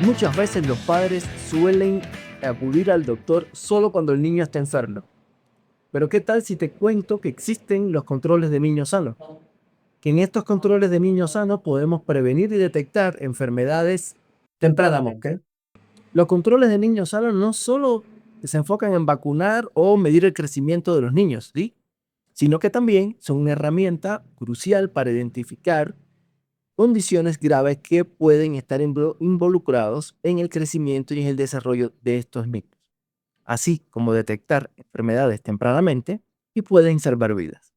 Muchas veces los padres suelen acudir al doctor solo cuando el niño está enfermo. Pero ¿qué tal si te cuento que existen los controles de niños sanos? Que en estos controles de niños sanos podemos prevenir y detectar enfermedades tempranamente. Los controles de niños sanos no solo se enfocan en vacunar o medir el crecimiento de los niños, ¿sí? Sino que también son una herramienta crucial para identificar condiciones graves que pueden estar involucrados en el crecimiento y en el desarrollo de estos niños, así como detectar enfermedades tempranamente y pueden salvar vidas.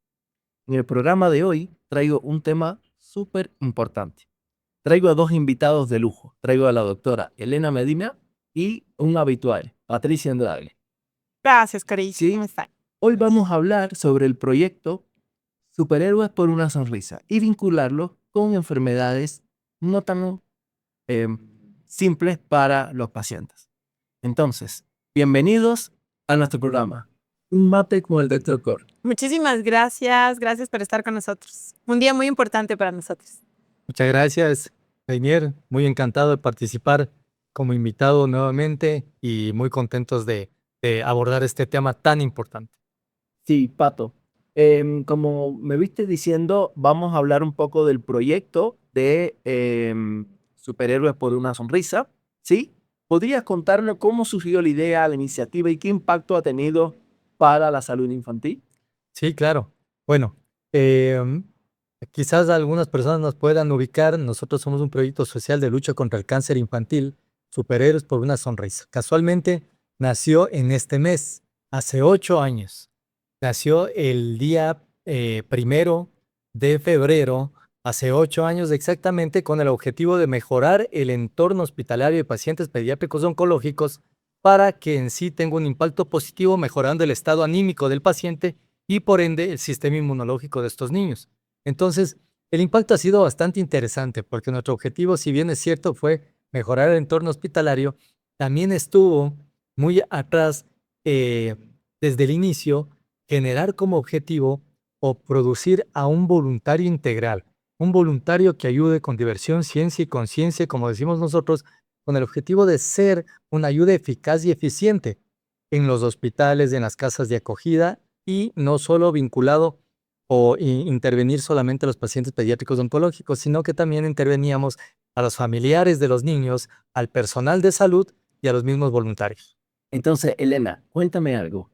En el programa de hoy traigo un tema súper importante. Traigo a dos invitados de lujo. Traigo a la doctora Elena Medina y un habitual, Patricia Andrade. Gracias, Caricia. Sí, ¿Cómo están? hoy vamos a hablar sobre el proyecto Superhéroes por una Sonrisa y vincularlo con enfermedades no tan eh, simples para los pacientes. Entonces, bienvenidos a nuestro programa. Un mate con el Dr. Cor. Muchísimas gracias. Gracias por estar con nosotros. Un día muy importante para nosotros. Muchas gracias, Rainier. Muy encantado de participar como invitado nuevamente y muy contentos de abordar este tema tan importante. Sí, Pato. Como me viste diciendo, vamos a hablar un poco del proyecto de Superhéroes por una Sonrisa. ¿Sí? ¿Podrías contarnos cómo surgió la idea, la iniciativa y qué impacto ha tenido para la salud infantil? Sí, claro. Bueno, quizás algunas personas nos puedan ubicar. Nosotros somos un proyecto social de lucha contra el cáncer infantil, Superhéroes por una Sonrisa. Casualmente nació en este mes, hace 8 años. Nació el día 1 de febrero, hace 8 años exactamente, con el objetivo de mejorar el entorno hospitalario de pacientes pediátricos oncológicos para que en sí tenga un impacto positivo, mejorando el estado anímico del paciente y por ende el sistema inmunológico de estos niños. Entonces, el impacto ha sido bastante interesante porque nuestro objetivo, si bien es cierto, fue mejorar el entorno hospitalario, también estuvo muy atrás, desde el inicio, generar como objetivo o producir a un voluntario integral, un voluntario que ayude con diversión, ciencia y conciencia, como decimos nosotros, con el objetivo de ser una ayuda eficaz y eficiente en los hospitales, en las casas de acogida y no solo vinculado o intervenir solamente a los pacientes pediátricos oncológicos, sino que también interveníamos a los familiares de los niños, al personal de salud y a los mismos voluntarios. Entonces, Elena, cuéntame algo.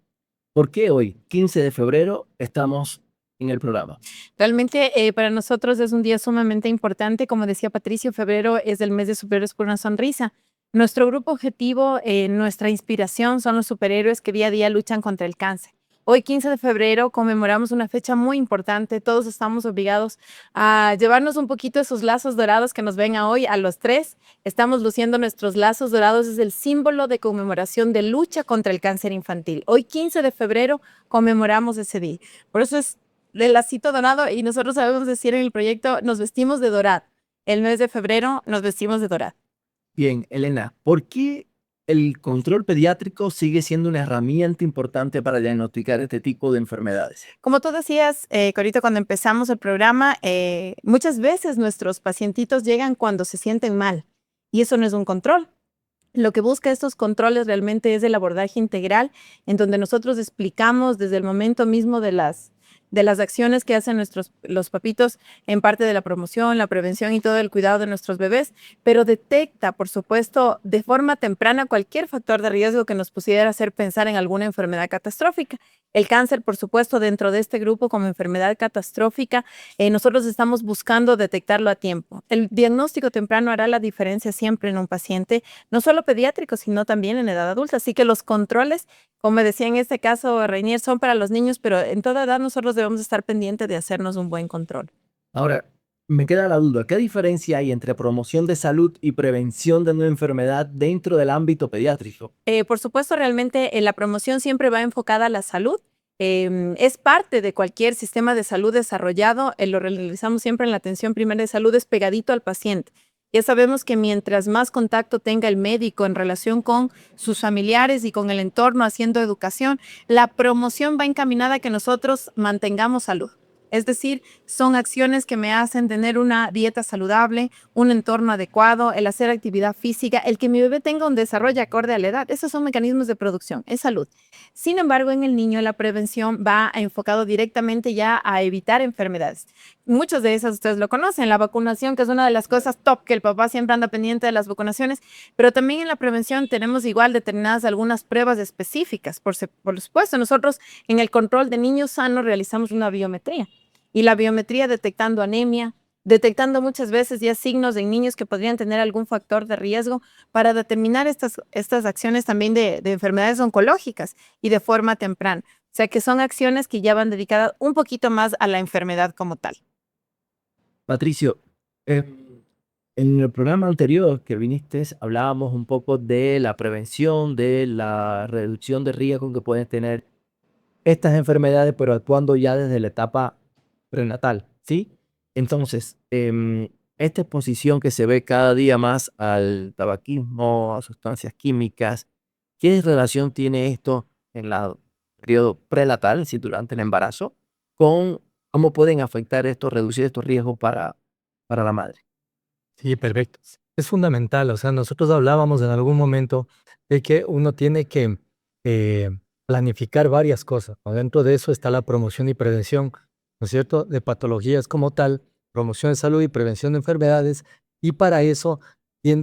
¿Por qué hoy, 15 de febrero, estamos en el programa? Realmente para nosotros es un día sumamente importante. Como decía Patricio, febrero es el mes de Superhéroes por una Sonrisa. Nuestro grupo objetivo, nuestra inspiración son los superhéroes que día a día luchan contra el cáncer. Hoy, 15 de febrero, conmemoramos una fecha muy importante. Todos estamos obligados a llevarnos un poquito esos lazos dorados que nos ven a hoy, a los tres. Estamos luciendo nuestros lazos dorados. Es el símbolo de conmemoración de lucha contra el cáncer infantil. Hoy, 15 de febrero, conmemoramos ese día. Por eso es el lacito dorado y nosotros sabemos decir en el proyecto, nos vestimos de dorado. El mes de febrero nos vestimos de dorado. Bien, Elena, ¿por qué el control pediátrico sigue siendo una herramienta importante para diagnosticar este tipo de enfermedades? Como tú decías, Corito, cuando empezamos el programa, muchas veces nuestros pacientitos llegan cuando se sienten mal y eso no es un control. Lo que busca estos controles realmente es el abordaje integral, en donde nosotros explicamos desde el momento mismo de las acciones que hacen los papitos en parte de la promoción, la prevención y todo el cuidado de nuestros bebés, pero detecta, por supuesto, de forma temprana cualquier factor de riesgo que nos pudiera hacer pensar en alguna enfermedad catastrófica. El cáncer, por supuesto, dentro de este grupo como enfermedad catastrófica, nosotros estamos buscando detectarlo a tiempo. El diagnóstico temprano hará la diferencia siempre en un paciente, no solo pediátrico, sino también en edad adulta. Así que los controles, como decía en este caso Rainier, son para los niños, pero en toda edad nosotros debemos estar pendientes de hacernos un buen control. Ahora, me queda la duda, ¿qué diferencia hay entre promoción de salud y prevención de una enfermedad dentro del ámbito pediátrico? Por supuesto, realmente la promoción siempre va enfocada a la salud. Es parte de cualquier sistema de salud desarrollado. Lo realizamos siempre en la atención primaria de salud, es pegadito al paciente. Ya sabemos que mientras más contacto tenga el médico en relación con sus familiares y con el entorno haciendo educación, la promoción va encaminada a que nosotros mantengamos salud. Es decir, son acciones que me hacen tener una dieta saludable, un entorno adecuado, el hacer actividad física, el que mi bebé tenga un desarrollo acorde a la edad. Esos son mecanismos de producción, es salud. Sin embargo, en el niño la prevención va enfocado directamente ya a evitar enfermedades. Muchos de esas ustedes lo conocen, la vacunación, que es una de las cosas top, que el papá siempre anda pendiente de las vacunaciones, pero también en la prevención tenemos igual determinadas algunas pruebas específicas. Por supuesto, nosotros en el control de niños sanos realizamos una biometría y la biometría detectando anemia, detectando muchas veces ya signos en niños que podrían tener algún factor de riesgo para determinar estas acciones también de enfermedades oncológicas y de forma temprana. O sea que son acciones que ya van dedicadas un poquito más a la enfermedad como tal. Patricio, eh, en el programa anterior que viniste hablábamos un poco de la prevención, de la reducción de riesgo que pueden tener estas enfermedades, pero actuando ya desde la etapa prenatal, ¿sí? Entonces, esta exposición que se ve cada día más al tabaquismo, a sustancias químicas, ¿qué relación tiene esto en el periodo prenatal, es decir, durante el embarazo, con cómo pueden afectar esto, reducir estos riesgos para la madre? Sí, perfecto. Es fundamental, o sea, nosotros hablábamos en algún momento de que uno tiene que eh, planificar varias cosas, ¿no? Dentro de eso está la promoción y prevención, ¿no es cierto?, de patologías como tal, promoción de salud y prevención de enfermedades, y para eso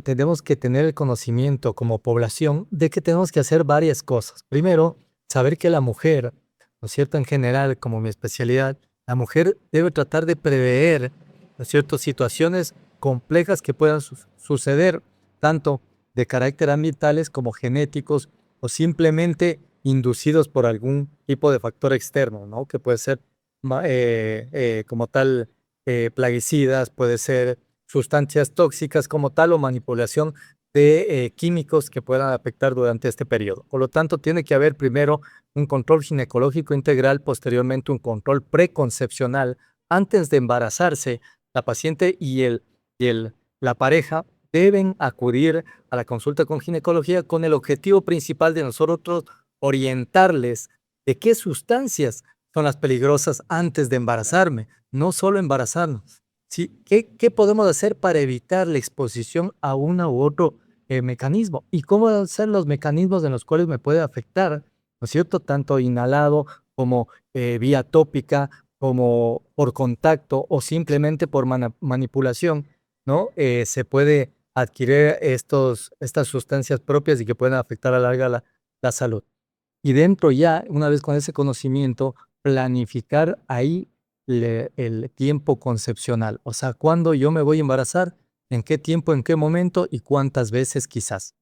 tenemos que tener el conocimiento como población de que tenemos que hacer varias cosas. Primero, saber que la mujer, ¿no es cierto?, en general, como mi especialidad, la mujer debe tratar de prever, ¿no es cierto?, situaciones complejas que puedan suceder, tanto de carácter ambientales como genéticos o simplemente inducidos por algún tipo de factor externo, ¿no? Que puede ser como tal plaguicidas, puede ser sustancias tóxicas como tal o manipulación de químicos que puedan afectar durante este periodo. Por lo tanto, tiene que haber primero un control ginecológico integral, posteriormente un control preconcepcional antes de embarazarse. La paciente la pareja deben acudir a la consulta con ginecología con el objetivo principal de nosotros orientarles de qué sustancias son las peligrosas antes de embarazarme, no solo embarazarnos. ¿Sí? ¿Qué podemos hacer para evitar la exposición a uno u otro mecanismo? ¿Y cómo ser los mecanismos en los cuales me puede afectar? ¿No es cierto? Tanto inhalado como vía tópica, como por contacto o simplemente por manipulación, ¿no? Se puede adquirir estas sustancias propias y que pueden afectar a la larga la salud. Y dentro ya, una vez con ese conocimiento, planificar ahí el tiempo concepcional. O sea, cuándo yo me voy a embarazar, en qué tiempo, en qué momento y cuántas veces quizás.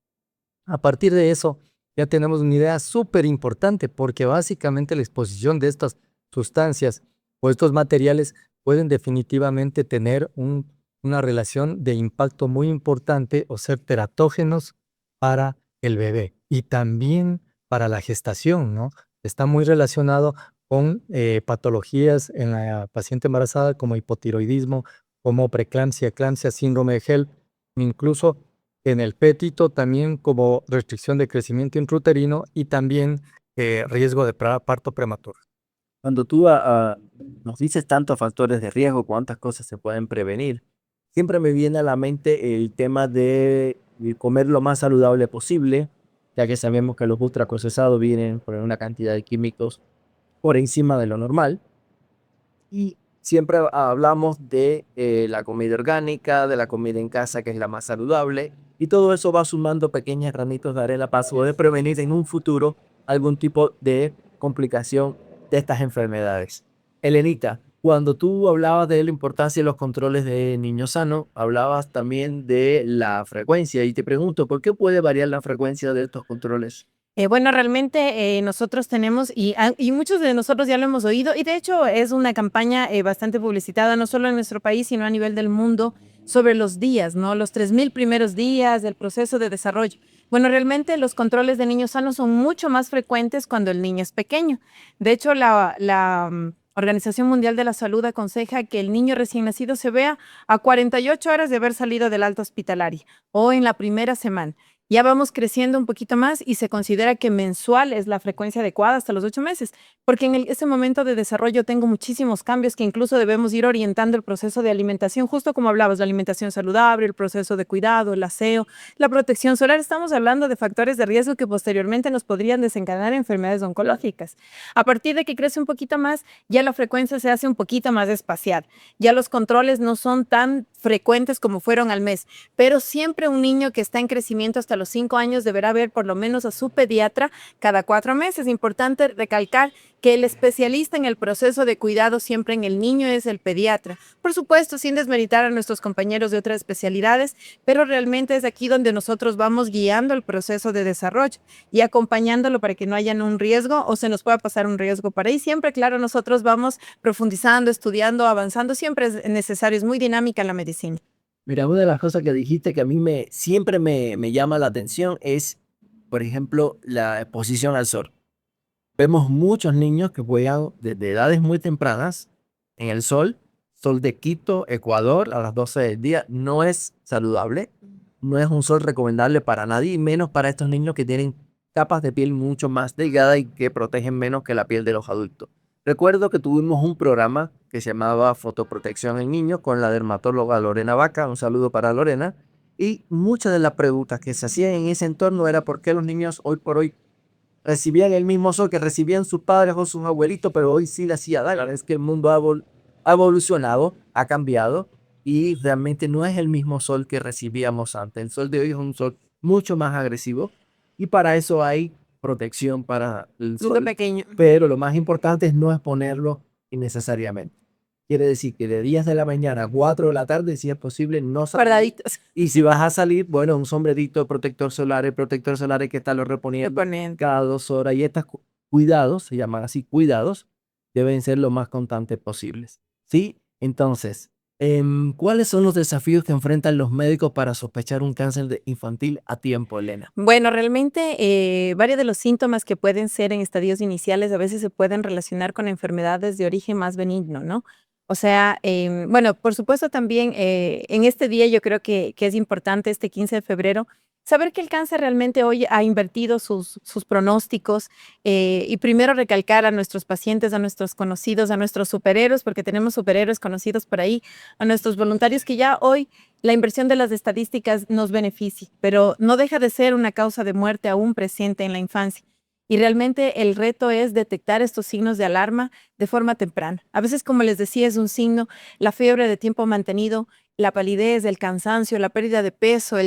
A partir de eso, ya tenemos una idea súper importante porque básicamente la exposición de estas sustancias o estos materiales pueden definitivamente tener una relación de impacto muy importante o ser teratógenos para el bebé y también para la gestación, ¿no? Está muy relacionado con patologías en la paciente embarazada como hipotiroidismo, como preeclampsia, eclampsia, síndrome de HELP, incluso en el pétito también como restricción de crecimiento intrauterino y también riesgo de parto prematuro. Cuando tú nos dices tantos factores de riesgo, cuántas cosas se pueden prevenir, siempre me viene a la mente el tema de comer lo más saludable posible, ya que sabemos que los ultraprocesados vienen con una cantidad de químicos por encima de lo normal. Y siempre hablamos de la comida orgánica, de la comida en casa, que es la más saludable, y todo eso va sumando pequeños granitos de arena para poder prevenir en un futuro algún tipo de complicación de estas enfermedades. Elenita, cuando tú hablabas de la importancia de los controles de niños sanos, hablabas también de la frecuencia, y te pregunto, ¿por qué puede variar la frecuencia de estos controles? Bueno, realmente nosotros tenemos, y muchos de nosotros ya lo hemos oído, y de hecho es una campaña bastante publicitada, no solo en nuestro país, sino a nivel del mundo, sobre los días, ¿no? Los 3000 primeros días del proceso de desarrollo. Bueno, realmente los controles de niños sanos son mucho más frecuentes cuando el niño es pequeño. De hecho, la Organización Mundial de la Salud aconseja que el niño recién nacido se vea a 48 horas de haber salido del alta hospitalaria o en la primera semana. Ya vamos creciendo un poquito más y se considera que mensual es la frecuencia adecuada hasta los 8 meses, porque en ese momento de desarrollo tengo muchísimos cambios que incluso debemos ir orientando el proceso de alimentación, justo como hablabas, la alimentación saludable, el proceso de cuidado, el aseo, la protección solar. Estamos hablando de factores de riesgo que posteriormente nos podrían desencadenar enfermedades oncológicas. A partir de que crece un poquito más, ya la frecuencia se hace un poquito más espacial. Ya los controles no son tan frecuentes como fueron al mes, pero siempre un niño que está en crecimiento hasta los 5 años deberá ver por lo menos a su pediatra cada 4 meses. Importante recalcar que el especialista en el proceso de cuidado siempre en el niño es el pediatra. Por supuesto, sin desmeritar a nuestros compañeros de otras especialidades, pero realmente es aquí donde nosotros vamos guiando el proceso de desarrollo y acompañándolo para que no haya un riesgo o se nos pueda pasar un riesgo para ahí. Siempre, claro, nosotros vamos profundizando, estudiando, avanzando. Siempre es necesario, es muy dinámica la medicina. Mira, una de las cosas que dijiste que a mí siempre me llama la atención es, por ejemplo, la exposición al sol. Vemos muchos niños que juegan desde edades muy tempranas en el sol de Quito, Ecuador, a las 12 del día. No es saludable, no es un sol recomendable para nadie, y menos para estos niños que tienen capas de piel mucho más delgadas y que protegen menos que la piel de los adultos. Recuerdo que tuvimos un programa que se llamaba Fotoprotección en Niños con la dermatóloga Lorena Vaca, un saludo para Lorena, y muchas de las preguntas que se hacían en ese entorno era por qué los niños hoy por hoy recibían el mismo sol que recibían sus padres o sus abuelitos, pero hoy sí le hacía daño. Es que el mundo ha evolucionado, ha cambiado y realmente no es el mismo sol que recibíamos antes. El sol de hoy es un sol mucho más agresivo y para eso hay protección para el Desde sol. pequeño. Pero lo más importante es no exponerlo innecesariamente. Quiere decir que de 10 de la mañana a 4 de la tarde, si es posible, no salir. Guardaditos. Y si vas a salir, bueno, un sombrerito de protector solar, el protector solar hay que estarlo reponiendo cada 2 horas. Y estos cuidados, se llaman así cuidados, deben ser lo más constantes posibles. ¿Sí? Entonces, ¿cuáles son los desafíos que enfrentan los médicos para sospechar un cáncer infantil a tiempo, Elena? Bueno, realmente varios de los síntomas que pueden ser en estadios iniciales a veces se pueden relacionar con enfermedades de origen más benigno, ¿no? O sea, bueno, por supuesto también en este día yo creo que es importante, este 15 de febrero, saber que el cáncer realmente hoy ha invertido sus pronósticos y primero recalcar a nuestros pacientes, a nuestros conocidos, a nuestros superhéroes, porque tenemos superhéroes conocidos por ahí, a nuestros voluntarios que ya hoy la inversión de las estadísticas nos beneficia, pero no deja de ser una causa de muerte aún presente en la infancia. Y realmente el reto es detectar estos signos de alarma de forma temprana. A veces, como les decía, es un signo, la fiebre de tiempo mantenido, la palidez, el cansancio, la pérdida de peso.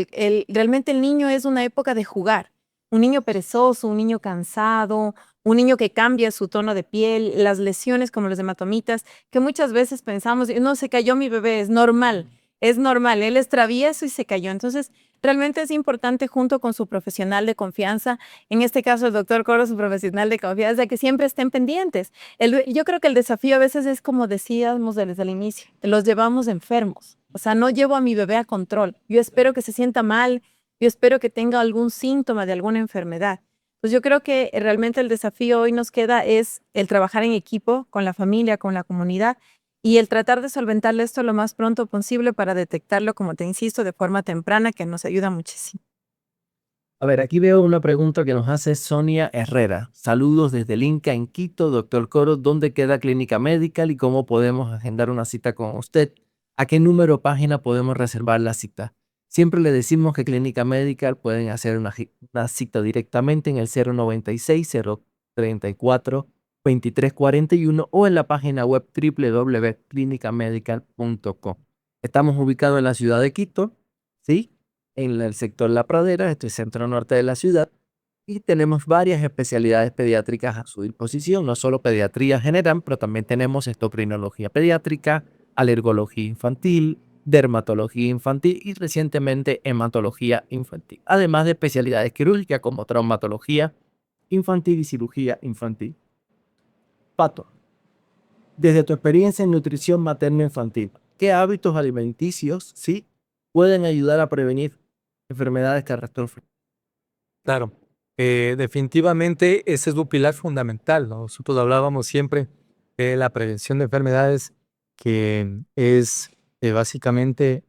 Realmente el niño es una época de jugar. Un niño perezoso, un niño cansado, un niño que cambia su tono de piel, las lesiones como los hematomitas, que muchas veces pensamos, no, se cayó mi bebé, es normal. Es normal, él es travieso y se cayó. Entonces, realmente es importante junto con su profesional de confianza, en este caso el doctor Coro, su profesional de confianza, que siempre estén pendientes. Yo creo que el desafío a veces es como decíamos desde el inicio, los llevamos enfermos. O sea, no llevo a mi bebé a control. Yo espero que se sienta mal, yo espero que tenga algún síntoma de alguna enfermedad. Pues yo creo que realmente el desafío hoy nos queda es el trabajar en equipo con la familia, con la comunidad y el tratar de solventarle esto lo más pronto posible para detectarlo, como te insisto, de forma temprana, que nos ayuda muchísimo. A ver, aquí veo una pregunta que nos hace Sonia Herrera. Saludos desde el Inca en Quito, doctor Coro. ¿Dónde queda Clínica Medical y cómo podemos agendar una cita con usted? ¿A qué número o página podemos reservar la cita? Siempre le decimos que Clínica Medical pueden hacer una cita directamente en el 096-034-2341 o en la página web www.clinicamedical.com. Estamos ubicados en la ciudad de Quito, ¿sí? En el sector La Pradera, este centro norte de la ciudad, y tenemos varias especialidades pediátricas a su disposición, no solo pediatría general, pero también tenemos endocrinología pediátrica, alergología infantil, dermatología infantil y recientemente hematología infantil, además de especialidades quirúrgicas como traumatología infantil y cirugía infantil. Pato, desde tu experiencia en nutrición materno-infantil, ¿qué hábitos alimenticios, sí, pueden ayudar a prevenir enfermedades catastróficas? Claro, definitivamente ese es un pilar fundamental, ¿no? Nosotros hablábamos siempre de la prevención de enfermedades, que es básicamente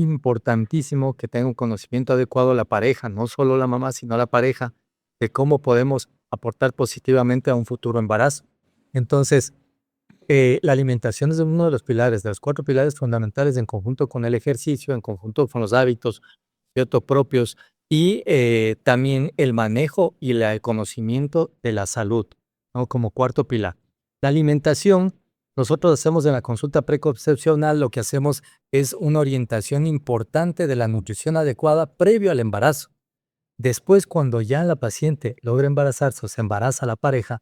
importantísimo que tenga un conocimiento adecuado la pareja, no solo la mamá, sino la pareja, de cómo podemos aportar positivamente a un futuro embarazo. Entonces, la alimentación es uno de los pilares, de los 4 pilares fundamentales en conjunto con el ejercicio, en conjunto con los hábitos, ¿cierto?, propios y también el manejo y el conocimiento de la salud, ¿no?, como cuarto pilar. La alimentación, nosotros hacemos en la consulta preconcepcional, lo que hacemos es una orientación importante de la nutrición adecuada previo al embarazo. Después, cuando ya la paciente logra embarazarse o se embaraza la pareja,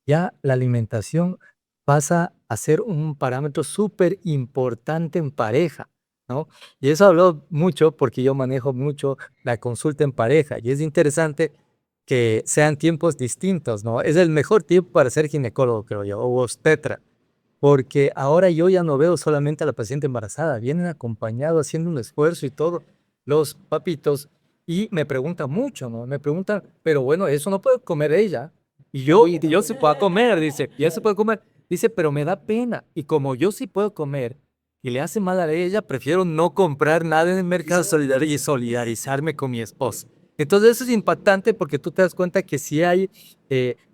ya la alimentación pasa a ser un parámetro súper importante en pareja, ¿no? Y eso habló mucho porque yo manejo mucho la consulta en pareja y es interesante que sean tiempos distintos, ¿no? Es el mejor tiempo para ser ginecólogo, creo yo, o obstetra, porque ahora yo ya no veo solamente a la paciente embarazada, vienen acompañados haciendo un esfuerzo y todo, los papitos, y me preguntan mucho, ¿no? Me preguntan, pero bueno, eso no puede comer ella. Y yo sí puedo comer, dice, ya se puede comer. Dice, pero me da pena. Y como yo sí puedo comer y le hace mal a ella, prefiero no comprar nada en el mercado y solidarizarme con mi esposa. Entonces eso es impactante porque tú te das cuenta que sí hay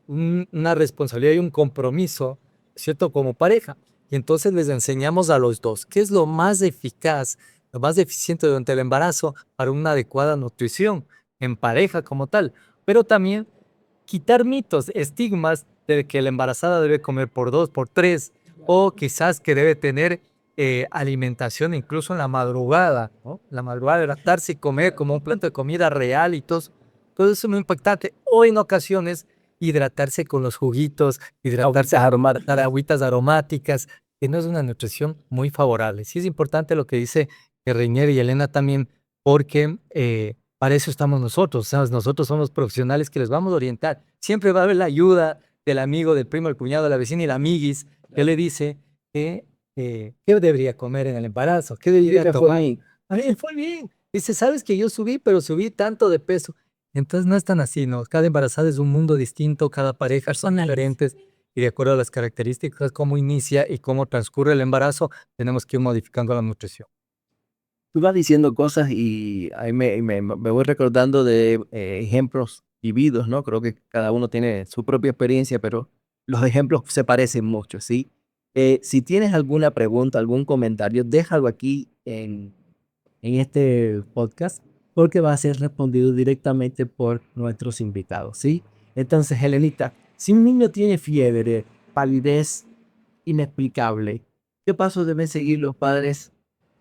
una responsabilidad y un compromiso, ¿cierto?, como pareja. Y entonces les enseñamos a los dos qué es lo más eficaz, lo más eficiente durante el embarazo para una adecuada nutrición en pareja como tal. Pero también quitar mitos, estigmas de que la embarazada debe comer por 2, por 3, o quizás que debe tener alimentación incluso en la madrugada, ¿no? La madrugada, levantarse y comer como un plato de comida real y todo, todo eso es muy impactante. O en ocasiones hidratarse con los juguitos, hidratarse, dar agüitas aromáticas, que no es una nutrición muy favorable. Sí es importante lo que dice Reinier y Elena también, porque para eso estamos nosotros, ¿sabes? Nosotros somos profesionales que les vamos a orientar. Siempre va a haber la ayuda del amigo, del primo, del cuñado, de la vecina y la amiguis que le dice que qué debería comer en el embarazo, qué debería tomar. A mí me fue bien. Dice, sabes que yo subí, pero subí tanto de peso. Entonces no es tan así, ¿no? Cada embarazada es un mundo distinto, cada pareja son diferentes y de acuerdo a las características, cómo inicia y cómo transcurre el embarazo, tenemos que ir modificando la nutrición. Tú vas diciendo cosas y ahí me voy recordando de ejemplos vividos, ¿no? Creo que cada uno tiene su propia experiencia, pero los ejemplos se parecen mucho, ¿sí? Si tienes alguna pregunta, algún comentario, déjalo aquí en este podcast, porque va a ser respondido directamente por nuestros invitados, ¿sí? Entonces, Helenita, si un niño tiene fiebre, palidez inexplicable, ¿qué pasos deben seguir los padres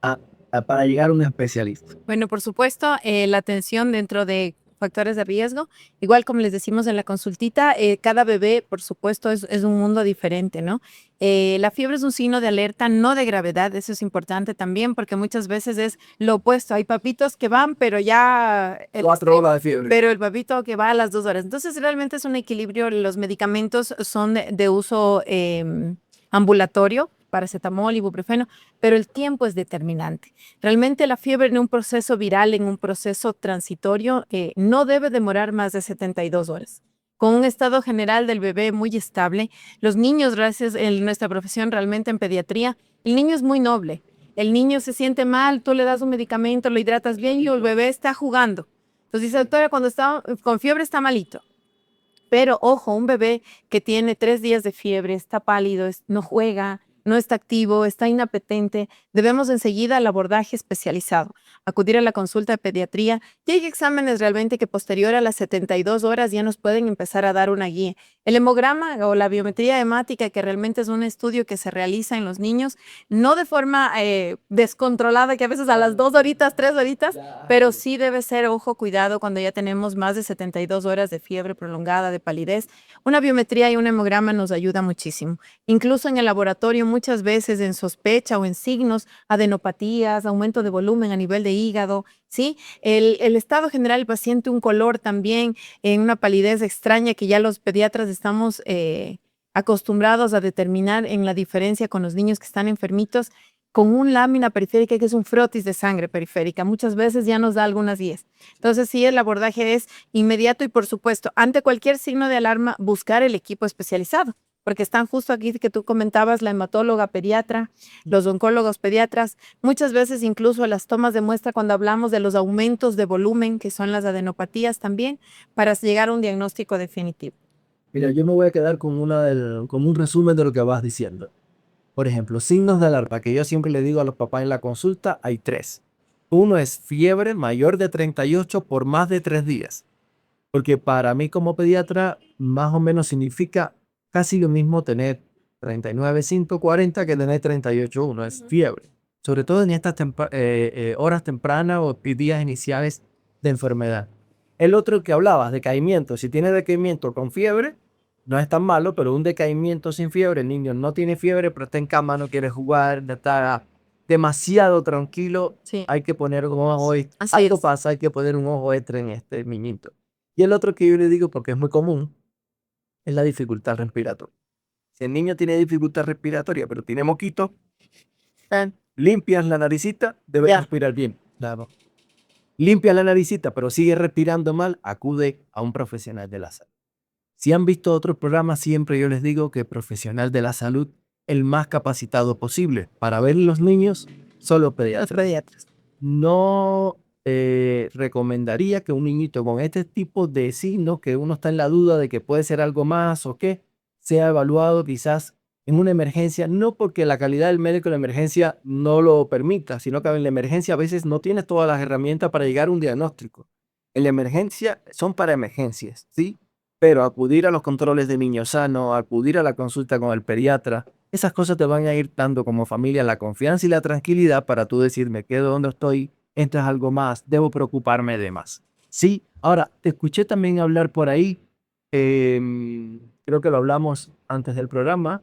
a- para llegar a un especialista? Bueno, por supuesto, la atención dentro de factores de riesgo, igual como les decimos en la consultita, cada bebé, por supuesto, es un mundo diferente, ¿no? La fiebre es un signo de alerta, no de gravedad, eso es importante también, porque muchas veces es lo opuesto, hay papitos que van, pero ya... 4 horas de fiebre. Pero el papito que va a las 2 horas. Entonces, realmente es un equilibrio, los medicamentos son de uso ambulatorio, paracetamol, ibuprofeno, pero el tiempo es determinante. Realmente la fiebre en un proceso viral, en un proceso transitorio, no debe demorar más de 72 horas. Con un estado general del bebé muy estable, los niños, gracias a nuestra profesión realmente en pediatría, el niño es muy noble. El niño se siente mal, tú le das un medicamento, lo hidratas bien y el bebé está jugando. Entonces dice, doctora, cuando está con fiebre está malito. Pero ojo, un bebé que tiene 3 días de fiebre, está pálido, no juega, no está activo, está inapetente, debemos enseguida al abordaje especializado, acudir a la consulta de pediatría. Y hay exámenes realmente que posterior a las 72 horas ya nos pueden empezar a dar una guía. El hemograma o la biometría hemática, que realmente es un estudio que se realiza en los niños, no de forma descontrolada, que a veces a las 2 horitas, 3 horitas, pero sí debe ser, ojo, cuidado cuando ya tenemos más de 72 horas de fiebre prolongada, de palidez. Una biometría y un hemograma nos ayuda muchísimo. Incluso en el laboratorio muchas veces en sospecha o en signos, adenopatías, aumento de volumen a nivel de hígado, ¿sí? El estado general del paciente, un color también, en una palidez extraña que ya los pediatras estamos acostumbrados a determinar en la diferencia con los niños que están enfermitos, con una lámina periférica que es un frotis de sangre periférica. Muchas veces ya nos da algunas guías. Entonces, sí, el abordaje es inmediato y, por supuesto, ante cualquier signo de alarma, buscar el equipo especializado. porque están justo aquí que tú comentabas, la hematóloga pediatra, los oncólogos pediatras, muchas veces incluso las tomas de muestra cuando hablamos de los aumentos de volumen, que son las adenopatías también, para llegar a un diagnóstico definitivo. Mira, yo me voy a quedar con con un resumen de lo que vas diciendo. Por ejemplo, signos de alarma que yo siempre le digo a los papás en la consulta, hay 3. Uno es fiebre mayor de 38 por más de 3 días. Porque para mí como pediatra, más o menos significa casi lo mismo tener 39,140 que tener 38,1. Es fiebre. Sobre todo en estas horas tempranas o días iniciales de enfermedad. El otro que hablabas, decaimiento. Si tiene decaimiento con fiebre, no es tan malo, pero un decaimiento sin fiebre, el niño no tiene fiebre, pero está en cama, no quiere jugar, está demasiado tranquilo, Sí, hay que poner un ojo extra. así Algo es. pasa, hay que poner un ojo extra en este niñito. Y el otro que yo le digo, porque es muy común, es la dificultad respiratoria. Si el niño tiene dificultad respiratoria, pero tiene moquito, limpias la naricita, debe Ya. respirar bien. Claro. Limpia la naricita, pero sigue respirando mal, acude a un profesional de la salud. Si han visto otros programas, siempre yo les digo que profesional de la salud, el más capacitado posible. Para ver los niños, solo Los pediatras. pediatras. No recomendaría que un niñito con este tipo de signos, que uno está en la duda de que puede ser algo más o qué, sea evaluado quizás en una emergencia, no porque la calidad del médico en la emergencia no lo permita, sino que en la emergencia a veces no tienes todas las herramientas para llegar a un diagnóstico. En la emergencia son para emergencias, ¿sí? Pero acudir a los controles de niño sano, acudir a la consulta con el pediatra, esas cosas te van a ir dando como familia la confianza y la tranquilidad para tú decir, me quedo donde estoy, esto es algo más, debo preocuparme de más. Sí, ahora, te escuché también hablar por ahí, creo que lo hablamos antes del programa,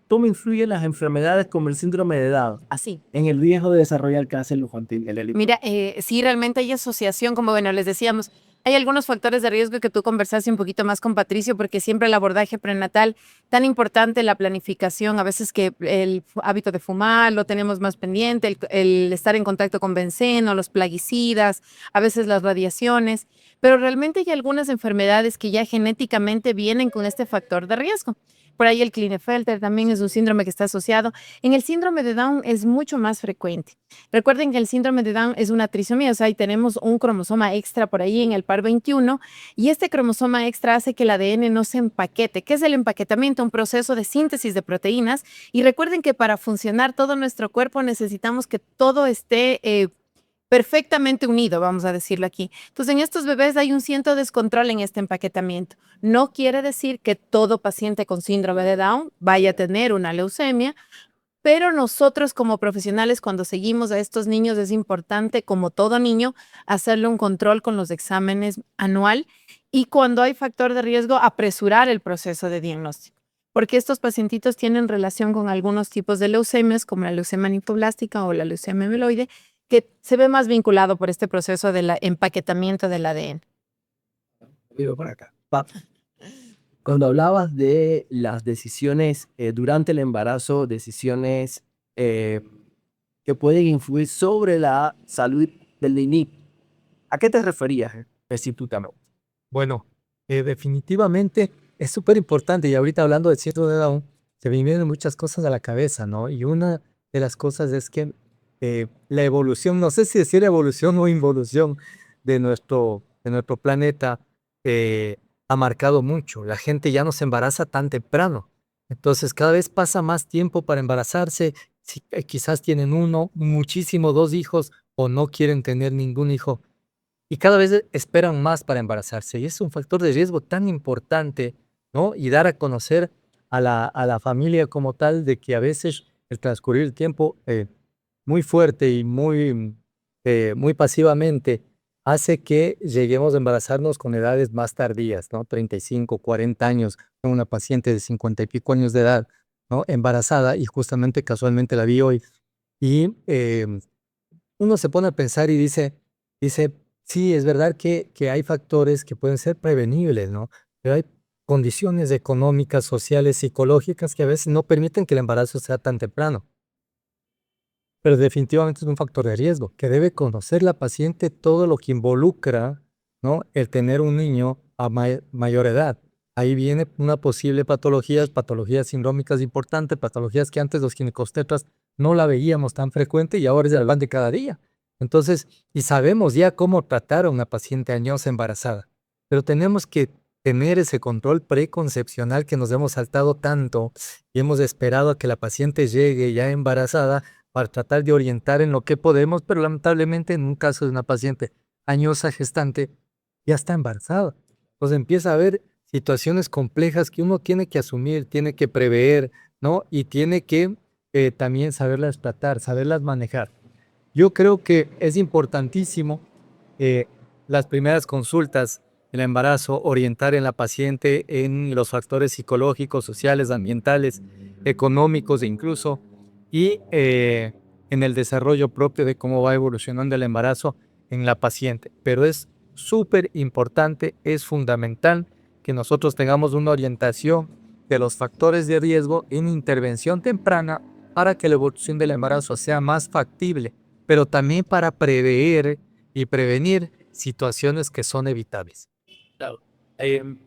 ¿cómo influyen las enfermedades como el síndrome de Down Así. en el riesgo de desarrollar cáncer infantil? Mira, sí, realmente hay asociación, como bueno, les decíamos, hay algunos factores de riesgo que tú conversaste un poquito más con Patricio, porque siempre el abordaje prenatal, tan importante la planificación, a veces que el hábito de fumar lo tenemos más pendiente, el estar en contacto con benceno, los plaguicidas, a veces las radiaciones, pero realmente hay algunas enfermedades que ya genéticamente vienen con este factor de riesgo. Por ahí el Klinefelter también es un síndrome que está asociado. En el síndrome de Down es mucho más frecuente. Recuerden que el síndrome de Down es una trisomía, o sea, ahí tenemos un cromosoma extra por ahí en el par 21 y este cromosoma extra hace que el ADN no se empaquete. ¿Qué es el empaquetamiento? Un proceso de síntesis de proteínas y recuerden que para funcionar todo nuestro cuerpo necesitamos que todo esté perfectamente unido, vamos a decirlo aquí. Entonces, en estos bebés hay un cierto descontrol en este empaquetamiento. No quiere decir que todo paciente con síndrome de Down vaya a tener una leucemia, pero nosotros como profesionales, cuando seguimos a estos niños, es importante, como todo niño, hacerle un control con los exámenes anual y cuando hay factor de riesgo, apresurar el proceso de diagnóstico. Porque estos pacientitos tienen relación con algunos tipos de leucemias, como la leucemia linfoblástica o la leucemia mieloide, que se ve más vinculado por este proceso del empaquetamiento del ADN. Vivo por acá. Cuando hablabas de las decisiones durante el embarazo, decisiones que pueden influir sobre la salud del niño, ¿a qué te referías específicamente? Bueno, definitivamente es súper importante y ahorita hablando del síndrome de Down, se me vienen muchas cosas a la cabeza, ¿no? Y una de las cosas es que la evolución, no sé si decir evolución o involución de nuestro planeta ha marcado mucho. La gente ya no se embaraza tan temprano. Entonces cada vez pasa más tiempo para embarazarse. Si, quizás tienen uno, muchísimo, 2 hijos o no quieren tener ningún hijo y cada vez esperan más para embarazarse. Y es un factor de riesgo tan importante, ¿no? Y dar a conocer a la familia como tal de que a veces el transcurrir el tiempo muy fuerte y muy pasivamente hace que lleguemos a embarazarnos con edades más tardías, ¿no? 35, 40 años, con una paciente de 50 y pico años de edad, ¿no? Embarazada y justamente casualmente la vi hoy. Y uno se pone a pensar y dice, sí, es verdad que hay factores que pueden ser prevenibles, ¿no? Pero hay condiciones económicas, sociales, psicológicas que a veces no permiten que el embarazo sea tan temprano. Pero definitivamente es un factor de riesgo, que debe conocer la paciente todo lo que involucra, ¿no? El tener un niño a mayor edad. ahí viene una posible patologías sindrómicas importantes, patologías que antes los ginecobstetras no la veíamos tan frecuente y ahora es el pan de cada día. Entonces, y sabemos ya cómo tratar a una paciente añosa embarazada, pero tenemos que tener ese control preconcepcional que nos hemos saltado tanto y hemos esperado a que la paciente llegue ya embarazada para tratar de orientar en lo que podemos, pero lamentablemente en un caso de una paciente añosa gestante ya está embarazada. Entonces empieza a haber situaciones complejas que uno tiene que asumir, tiene que prever, ¿no? Y tiene que también saberlas tratar, saberlas manejar. Yo creo que es importantísimo las primeras consultas el embarazo, orientar en la paciente en los factores psicológicos, sociales, ambientales, económicos incluso, y en el desarrollo propio de cómo va evolucionando el embarazo en la paciente. Pero es súper importante, es fundamental que nosotros tengamos una orientación de los factores de riesgo en intervención temprana para que la evolución del embarazo sea más factible, pero también para prever y prevenir situaciones que son evitables. Claro. En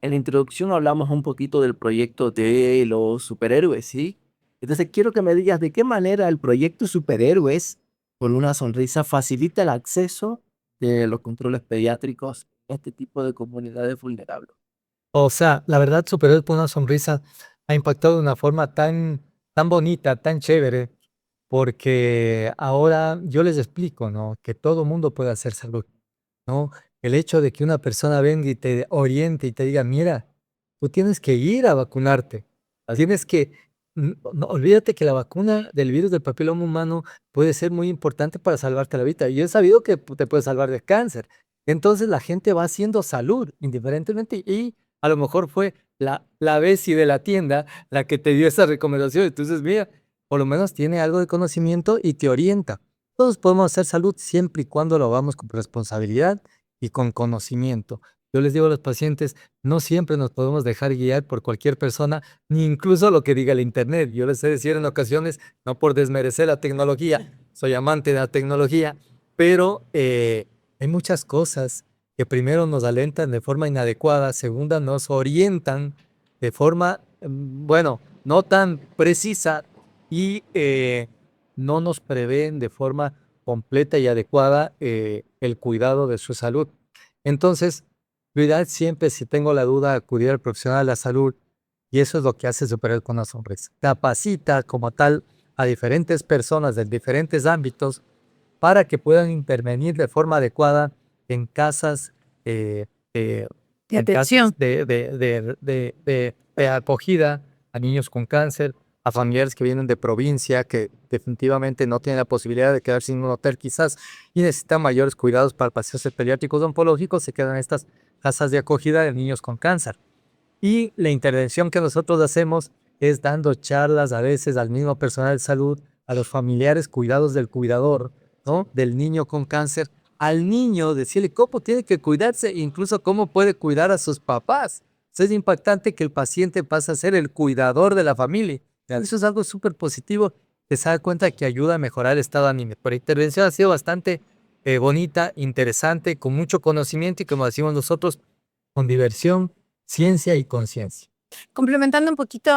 la introducción hablamos un poquito del proyecto de los superhéroes, ¿sí? Entonces quiero que me digas de qué manera el proyecto Superhéroes con una sonrisa facilita el acceso de los controles pediátricos a este tipo de comunidades vulnerables. O sea, la verdad, Superhéroes por una sonrisa ha impactado de una forma tan bonita, tan chévere, porque ahora yo les explico, ¿no? Que todo mundo puede hacer salud, ¿no? El hecho de que una persona venga y te oriente y te diga, mira, tú tienes que ir a vacunarte, tienes que, no, olvídate que la vacuna del virus del papiloma humano puede ser muy importante para salvarte la vida. Y yo he sabido que te puede salvar de cáncer. Entonces la gente va haciendo salud, indiferentemente, y a lo mejor fue la Bessie de la tienda la que te dio esa recomendación. Entonces, mira, por lo menos tiene algo de conocimiento y te orienta. Todos podemos hacer salud siempre y cuando lo hagamos con responsabilidad y con conocimiento. Yo les digo a los pacientes, no siempre nos podemos dejar guiar por cualquier persona, ni incluso lo que diga el internet. Yo les he de decir en ocasiones, no por desmerecer la tecnología, soy amante de la tecnología, pero hay muchas cosas que primero nos alentan de forma inadecuada, segunda nos orientan de forma, bueno, no tan precisa y no nos prevén de forma completa y adecuada el cuidado de su salud. Entonces, prioridad siempre, si tengo la duda, acudir al profesional de la salud, y eso es lo que hace Superhéroes con una sonrisa. Capacita como tal a diferentes personas de diferentes ámbitos para que puedan intervenir de forma adecuada en casas eh, eh, De en casas atención. de acogida a niños con cáncer, a familiares que vienen de provincia, que definitivamente no tienen la posibilidad de quedarse en un hotel quizás y necesitan mayores cuidados para pacientes pediátricos oncológicos, se quedan en estas casas de acogida de niños con cáncer. Y la intervención que nosotros hacemos es dando charlas a veces al mismo personal de salud, a los familiares, cuidados del cuidador, ¿no? Del niño con cáncer, al niño decirle cómo tiene que cuidarse, incluso cómo puede cuidar a sus papás. Es impactante que el paciente pase a ser el cuidador de la familia. Eso es algo súper positivo, que se da cuenta que ayuda a mejorar el estado anímico. Pero la intervención ha sido bastante bonita, interesante, con mucho conocimiento y, como decimos nosotros, con diversión, ciencia y conciencia. Complementando un poquito,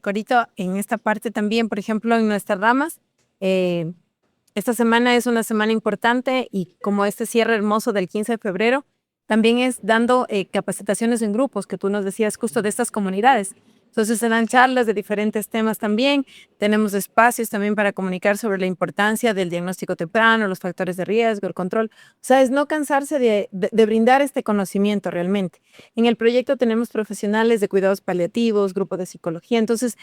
Corito, en esta parte también, por ejemplo, en nuestras ramas, esta semana es una semana importante y como este cierre hermoso del 15 de febrero, también es dando capacitaciones en grupos, que tú nos decías justo de estas comunidades. Entonces se dan charlas de diferentes temas también, tenemos espacios también para comunicar sobre la importancia del diagnóstico temprano, los factores de riesgo, el control. O sea, es no cansarse de brindar este conocimiento realmente. En el proyecto tenemos profesionales de cuidados paliativos, grupos de psicología, entonces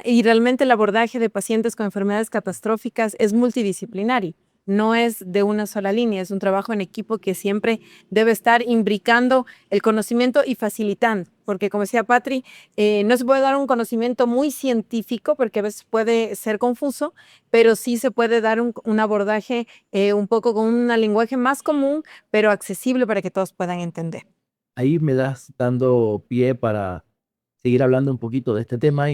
y realmente el abordaje de pacientes con enfermedades catastróficas es multidisciplinario. No es de una sola línea, es un trabajo en equipo que siempre debe estar imbricando el conocimiento y facilitando, porque como decía Patri, no se puede dar un conocimiento muy científico porque a veces puede ser confuso, pero sí se puede dar un abordaje un poco con un lenguaje más común, pero accesible para que todos puedan entender. Ahí me das dando pie para seguir hablando un poquito de este tema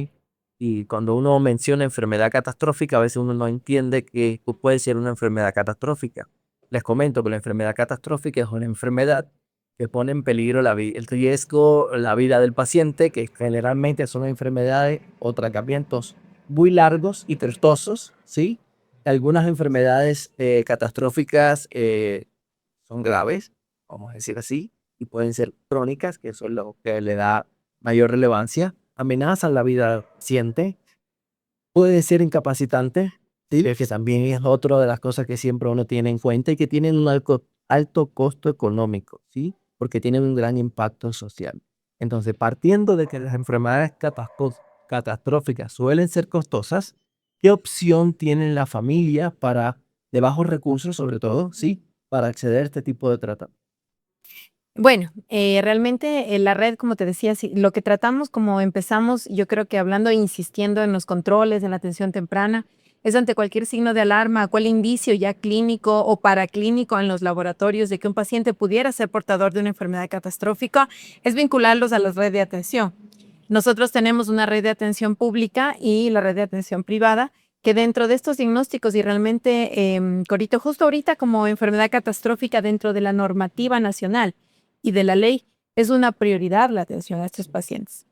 y cuando uno menciona enfermedad catastrófica, a veces uno no entiende que puede ser una enfermedad catastrófica. Les comento que la enfermedad catastrófica es una enfermedad que pone en peligro el riesgo, la vida del paciente, que generalmente son enfermedades o tratamientos muy largos y costosos, ¿sí? Algunas enfermedades catastróficas son graves, vamos a decir así, y pueden ser crónicas, que eso es lo que le da mayor relevancia, amenazan la vida del paciente, puede ser incapacitante, ¿sí? Que también es otra de las cosas que siempre uno tiene en cuenta y que tienen un alto costo económico, ¿sí? Porque tienen un gran impacto social. Entonces, partiendo de que las enfermedades catastróficas suelen ser costosas, ¿qué opción tiene la familia para, de bajos recursos sobre todo, ¿sí? Para acceder a este tipo de tratamiento? Bueno, realmente la red, como te decía, sí, lo que tratamos, como empezamos, yo creo que hablando e insistiendo en los controles, en la atención temprana, es ante cualquier signo de alarma, cuál indicio ya clínico o paraclínico en los laboratorios de que un paciente pudiera ser portador de una enfermedad catastrófica, es vincularlos a la red de atención. Nosotros tenemos una red de atención pública y la red de atención privada, que dentro de estos diagnósticos y realmente, Corito, justo ahorita como enfermedad catastrófica dentro de la normativa nacional y de la ley, es una prioridad la atención a estos pacientes.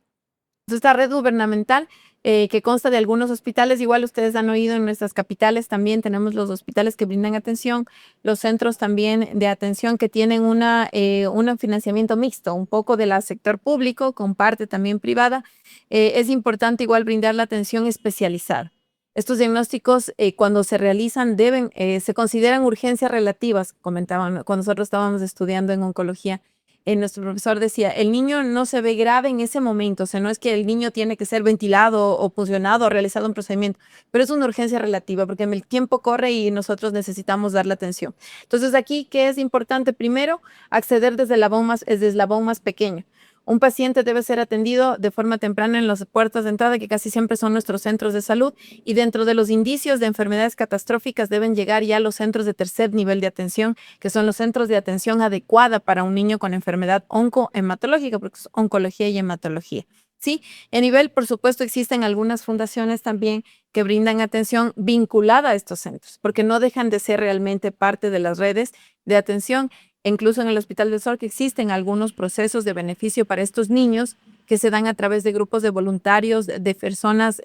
Entonces, esta red gubernamental que consta de algunos hospitales, igual ustedes han oído en nuestras capitales también tenemos los hospitales que brindan atención, los centros también de atención que tienen un financiamiento mixto, un poco del sector público con parte también privada. Es importante igual brindar la atención especializada. Estos diagnósticos, cuando se realizan, se consideran urgencias relativas, comentaban cuando nosotros estábamos estudiando en oncología. Nuestro profesor decía, el niño no se ve grave en ese momento, o sea, no es que el niño tiene que ser ventilado o puncionado o realizado un procedimiento, pero es una urgencia relativa porque el tiempo corre y nosotros necesitamos darle atención. Entonces aquí, ¿qué es importante? Primero, acceder desde el eslabón más pequeño. Un paciente debe ser atendido de forma temprana en las puertas de entrada, que casi siempre son nuestros centros de salud, y dentro de los indicios de enfermedades catastróficas deben llegar ya los centros de tercer nivel de atención, que son los centros de atención adecuada para un niño con enfermedad oncohematológica, porque es oncología y hematología. Sí, a nivel, por supuesto, existen algunas fundaciones también que brindan atención vinculada a estos centros, porque no dejan de ser realmente parte de las redes de atención. Incluso en el Hospital del Sol que existen algunos procesos de beneficio para estos niños que se dan a través de grupos de voluntarios, de personas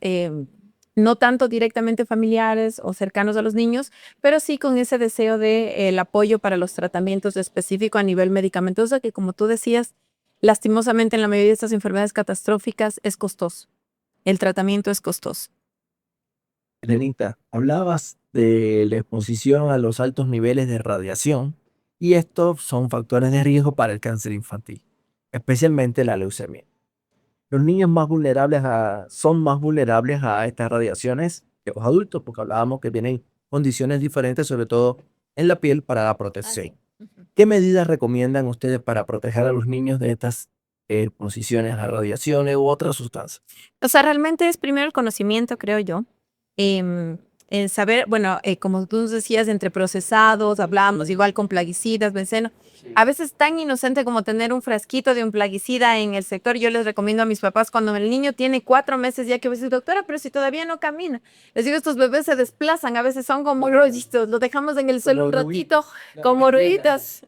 no tanto directamente familiares o cercanos a los niños, pero sí con ese deseo de el apoyo para los tratamientos específicos a nivel medicamentoso, que como tú decías, lastimosamente en la mayoría de estas enfermedades catastróficas es costoso. El tratamiento es costoso. Lenita, hablabas de la exposición a los altos niveles de radiación y estos son factores de riesgo para el cáncer infantil, especialmente la leucemia. Los niños son más vulnerables a estas radiaciones que los adultos, porque hablábamos que tienen condiciones diferentes, sobre todo en la piel, para la protección. ¿Qué medidas recomiendan ustedes para proteger a los niños de estas exposiciones a radiaciones u otras sustancias? O sea, realmente es primero el conocimiento, creo yo. En saber, bueno, como tú nos decías, entre procesados, hablamos igual con plaguicidas, benceno. A veces tan inocente como tener un frasquito de un plaguicida en el sector. Yo les recomiendo a mis papás cuando el niño tiene 4 meses ya que me dicen, doctora, pero si todavía no camina. Les digo, estos bebés se desplazan, a veces son como rollitos, los dejamos en el suelo un ratito, como ruidas.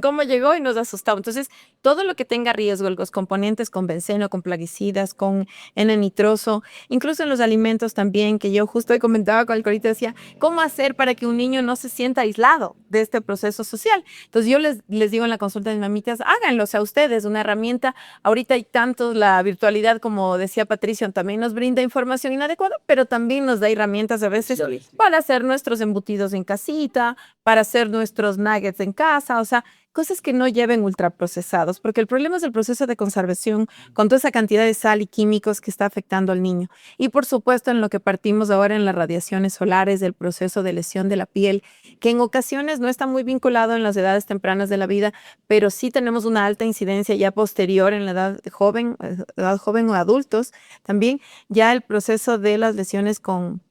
¿Cómo llegó? Y nos asustaba. Entonces, todo lo que tenga riesgo, los componentes con benceno, con plaguicidas, con N-nitroso, incluso en los alimentos también, que yo justo hoy comentaba con el Corito, decía, ¿cómo hacer para que un niño no se sienta aislado de este proceso social? Entonces, yo les digo en la consulta de mis mamitas, háganlo, o sea, ustedes, una herramienta. Ahorita hay tanto, la virtualidad, como decía Patricio, también nos brinda información inadecuada, pero también nos da herramientas a veces para hacer nuestros embutidos en casita, para hacer nuestros nuggets en casa, o sea, cosas que no lleven ultraprocesados, porque el problema es el proceso de conservación con toda esa cantidad de sal y químicos que está afectando al niño. Y por supuesto, en lo que partimos ahora en las radiaciones solares, del proceso de lesión de la piel, que en ocasiones no está muy vinculado en las edades tempranas de la vida, pero sí tenemos una alta incidencia ya posterior en la edad joven o adultos, también ya el proceso de las lesiones con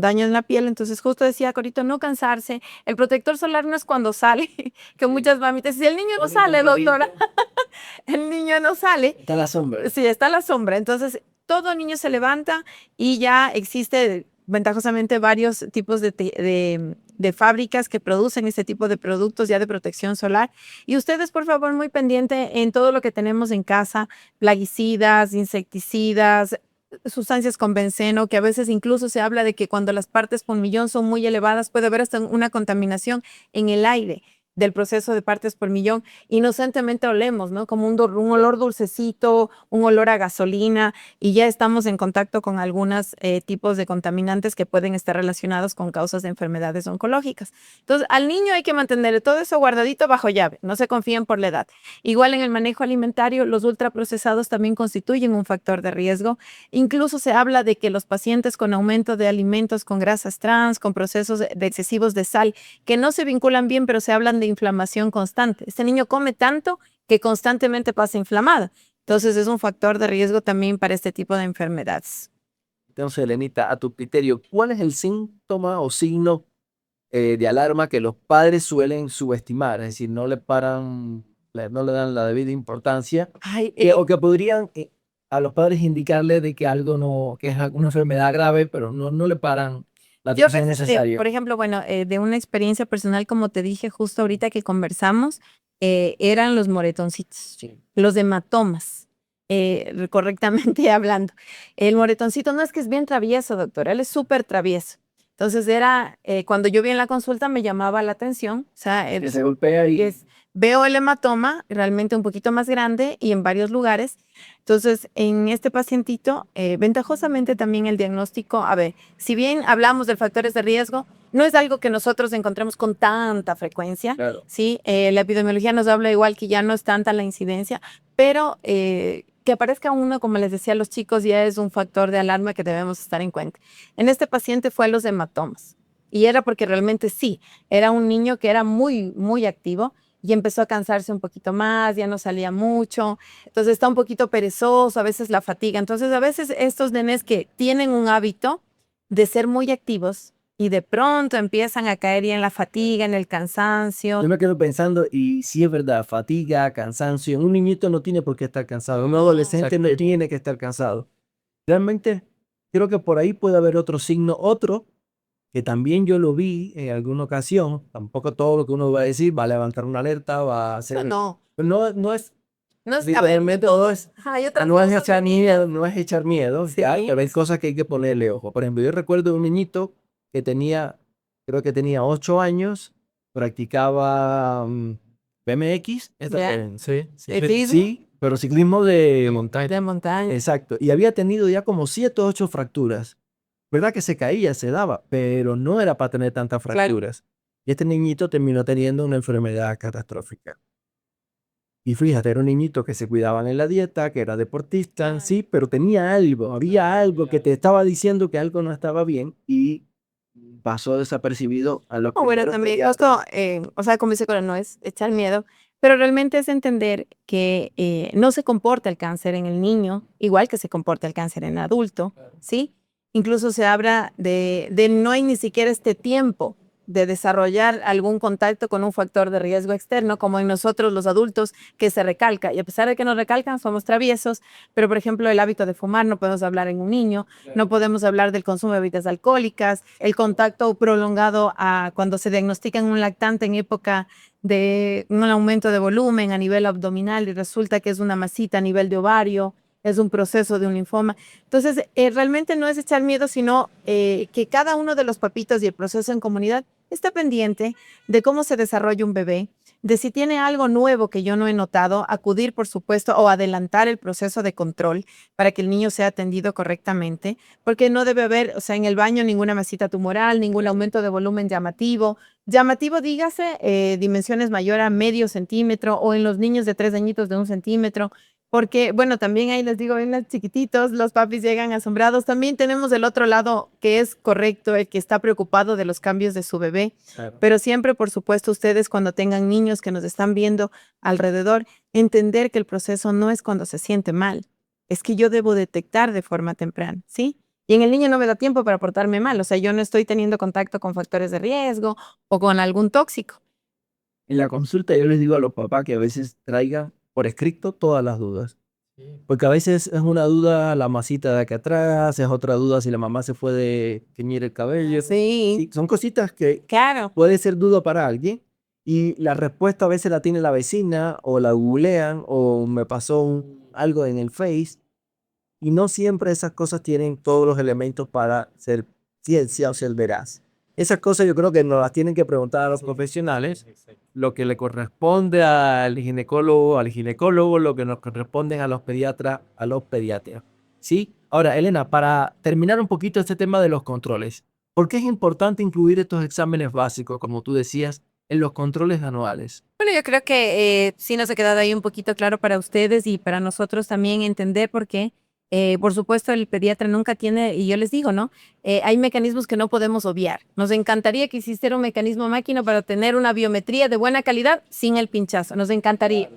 daño en la piel. Entonces justo decía Corito, no cansarse. El protector solar no es cuando sale, que muchas mamitas, si el niño no sale, doctora, el niño no sale. Está la sombra. Sí, está la sombra. Entonces todo niño se levanta y ya existe ventajosamente varios tipos de fábricas que producen este tipo de productos ya de protección solar. Y ustedes, por favor, muy pendiente en todo lo que tenemos en casa, plaguicidas, insecticidas, sustancias con benceno, que a veces incluso se habla de que cuando las partes por millón son muy elevadas puede haber hasta una contaminación en el aire del proceso de partes por millón. Inocentemente olemos, ¿no? Como un olor dulcecito, un olor a gasolina, y ya estamos en contacto con algunos tipos de contaminantes que pueden estar relacionados con causas de enfermedades oncológicas. Entonces, al niño hay que mantener todo eso guardadito bajo llave, no se confíen por la edad. Igual en el manejo alimentario, los ultraprocesados también constituyen un factor de riesgo. Incluso se habla de que los pacientes con aumento de alimentos con grasas trans, con procesos de excesivos de sal, que no se vinculan bien, pero se hablan de inflamación constante. Este niño come tanto que constantemente pasa inflamado. Entonces es un factor de riesgo también para este tipo de enfermedades. Entonces, Elenita, a tu criterio, ¿cuál es el síntoma o signo de alarma que los padres suelen subestimar? Es decir, no le paran, no le dan la debida importancia, Ay, o que podrían a los padres indicarle de que algo no, que es una enfermedad grave, pero no le paran la yo, atención necesaria. por ejemplo, bueno, de una experiencia personal, como te dije justo ahorita que conversamos, eran los moretoncitos, Sí. los hematomas, correctamente hablando. El moretoncito no es que es bien travieso, doctora, él es súper travieso. Entonces era, cuando yo vi en la consulta me llamaba la atención, o sea, Que se golpea y veo el hematoma realmente un poquito más grande y en varios lugares. Entonces, en este pacientito, ventajosamente también el diagnóstico, a ver, si bien hablamos de factores de riesgo, no es algo que nosotros encontremos con tanta frecuencia, claro. ¿sí? La epidemiología nos habla igual que ya no es tanta la incidencia, pero que aparezca uno, como les decía a los chicos, ya es un factor de alarma que debemos estar en cuenta. En este paciente fue los hematomas, y era porque realmente sí, era un niño que era muy, muy activo, y empezó a cansarse un poquito más, ya no salía mucho, entonces está un poquito perezoso, a veces la fatiga. Entonces a veces estos nenes que tienen un hábito de ser muy activos y de pronto empiezan a caer ya en la fatiga, en el cansancio. Yo me quedo pensando, y si es verdad, fatiga, cansancio, un niñito no tiene por qué estar cansado, un adolescente no tiene que estar cansado. Realmente creo que por ahí puede haber otro signo, otro que también yo lo vi en alguna ocasión. Tampoco todo lo que uno va a decir va a levantar una alerta, va a hacer... No, No es, no es realmente todo es, hay otras no es cosas. echar miedo, no es echar miedo, Sí. pero hay cosas que hay que ponerle ojo. Por ejemplo, yo recuerdo un niñito que tenía, creo que tenía 8 años, practicaba BMX, Ya. Sí, sí. sí, pero ciclismo de montaña. De montaña. Exacto, y había tenido ya como 7 o 8 fracturas. ¿Verdad que se caía, se daba? Pero no era para tener tantas Claro. fracturas. Y este niñito terminó teniendo una enfermedad catastrófica. Y fíjate, era un niñito que se cuidaban en la dieta, que era deportista, sí, pero tenía algo, había algo que te estaba diciendo que algo no estaba bien y pasó desapercibido a los Bueno, primeros también pediatras. justo, o sea, como dice Cora, no es echar miedo, pero realmente es entender que no se comporta el cáncer en el niño igual que se comporta el cáncer en el adulto, ¿sí? Incluso se habla de no hay ni siquiera este tiempo de desarrollar algún contacto con un factor de riesgo externo, como en nosotros los adultos, que se recalca. Y a pesar de que nos recalcan, somos traviesos, pero por ejemplo, el hábito de fumar no podemos hablar en un niño, no podemos hablar del consumo de bebidas alcohólicas, el contacto prolongado cuando se diagnostica en un lactante en época de un aumento de volumen a nivel abdominal y resulta que es una masita a nivel de ovario, es un proceso de un linfoma. Entonces, realmente no es echar miedo, sino que cada uno de los papitos y el proceso en comunidad está pendiente de cómo se desarrolla un bebé, de si tiene algo nuevo que yo no he notado, acudir, por supuesto, o adelantar el proceso de control para que el niño sea atendido correctamente, porque no debe haber, o sea, en el baño ninguna masita tumoral, ningún aumento de volumen llamativo. Llamativo, dígase, dimensiones mayor a medio centímetro o en los niños de 3 añitos de 1 centímetro. Porque, bueno, también ahí les digo, ven los chiquititos, los papis llegan asombrados. También tenemos el otro lado que es correcto, el que está preocupado de los cambios de su bebé. Claro. Pero siempre, por supuesto, ustedes cuando tengan niños que nos están viendo alrededor, entender que el proceso no es cuando se siente mal, es que yo debo detectar de forma temprana, ¿sí? Y en el niño no me da tiempo para portarme mal, o sea, yo no estoy teniendo contacto con factores de riesgo o con algún tóxico. En la consulta yo les digo a los papás que a veces traigan por escrito todas las dudas. Porque a veces es una duda la masita de acá atrás, es otra duda si la mamá se fue de teñir el cabello. Sí, Sí, son cositas que claro. puede ser duda para alguien y la respuesta a veces la tiene la vecina o la googlean o me pasó algo en el Face y no siempre esas cosas tienen todos los elementos para ser ciencia o ser veraz. Esas cosas yo creo que nos las tienen que preguntar a los profesionales, lo que le corresponde al ginecólogo, lo que nos corresponde a los pediatras, a los pediatras. ¿Sí? Ahora, Elena, para terminar un poquito este tema de los controles, ¿por qué es importante incluir estos exámenes básicos, como tú decías, en los controles anuales? Bueno, yo creo que sí nos ha quedado ahí un poquito claro para ustedes y para nosotros también entender por qué. Por supuesto, el pediatra nunca tiene, y yo les digo, ¿no? Hay mecanismos que no podemos obviar. Nos encantaría que existiera un mecanismo máquina para tener una biometría de buena calidad sin el pinchazo. Nos encantaría.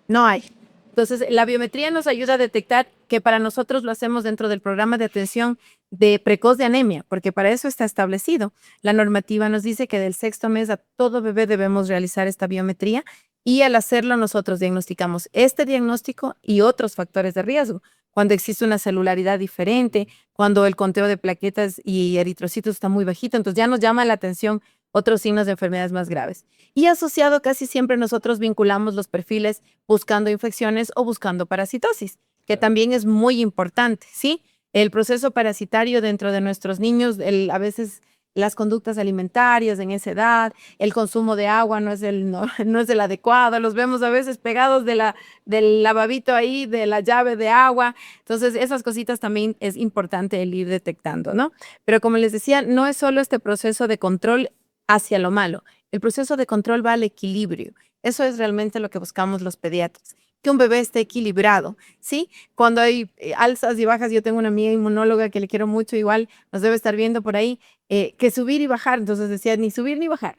No hay. Entonces, la biometría nos ayuda a detectar que para nosotros lo hacemos dentro del programa de atención de precoz de anemia, porque para eso está establecido. La normativa nos dice que del 6º mes a todo bebé debemos realizar esta biometría y al hacerlo nosotros diagnosticamos este diagnóstico y otros factores de riesgo. Cuando existe una celularidad diferente, cuando el conteo de plaquetas y eritrocitos está muy bajito, entonces ya nos llama la atención otros signos de enfermedades más graves. Y asociado casi siempre nosotros vinculamos los perfiles buscando infecciones o buscando parasitosis, que también es muy importante, ¿sí? El proceso parasitario dentro de nuestros niños, a veces las conductas alimentarias en esa edad, el consumo de agua no es el adecuado, los vemos a veces pegados del lavabito ahí, de la llave de agua. Entonces, esas cositas también es importante el ir detectando, ¿no? Pero como les decía, no es solo este proceso de control hacia lo malo. El proceso de control va al equilibrio. Eso es realmente lo que buscamos los pediatras, que un bebé esté equilibrado, ¿sí? Cuando hay alzas y bajas, yo tengo una amiga inmunóloga que le quiero mucho, igual nos debe estar viendo por ahí, que subir y bajar, entonces decía, ni subir ni bajar,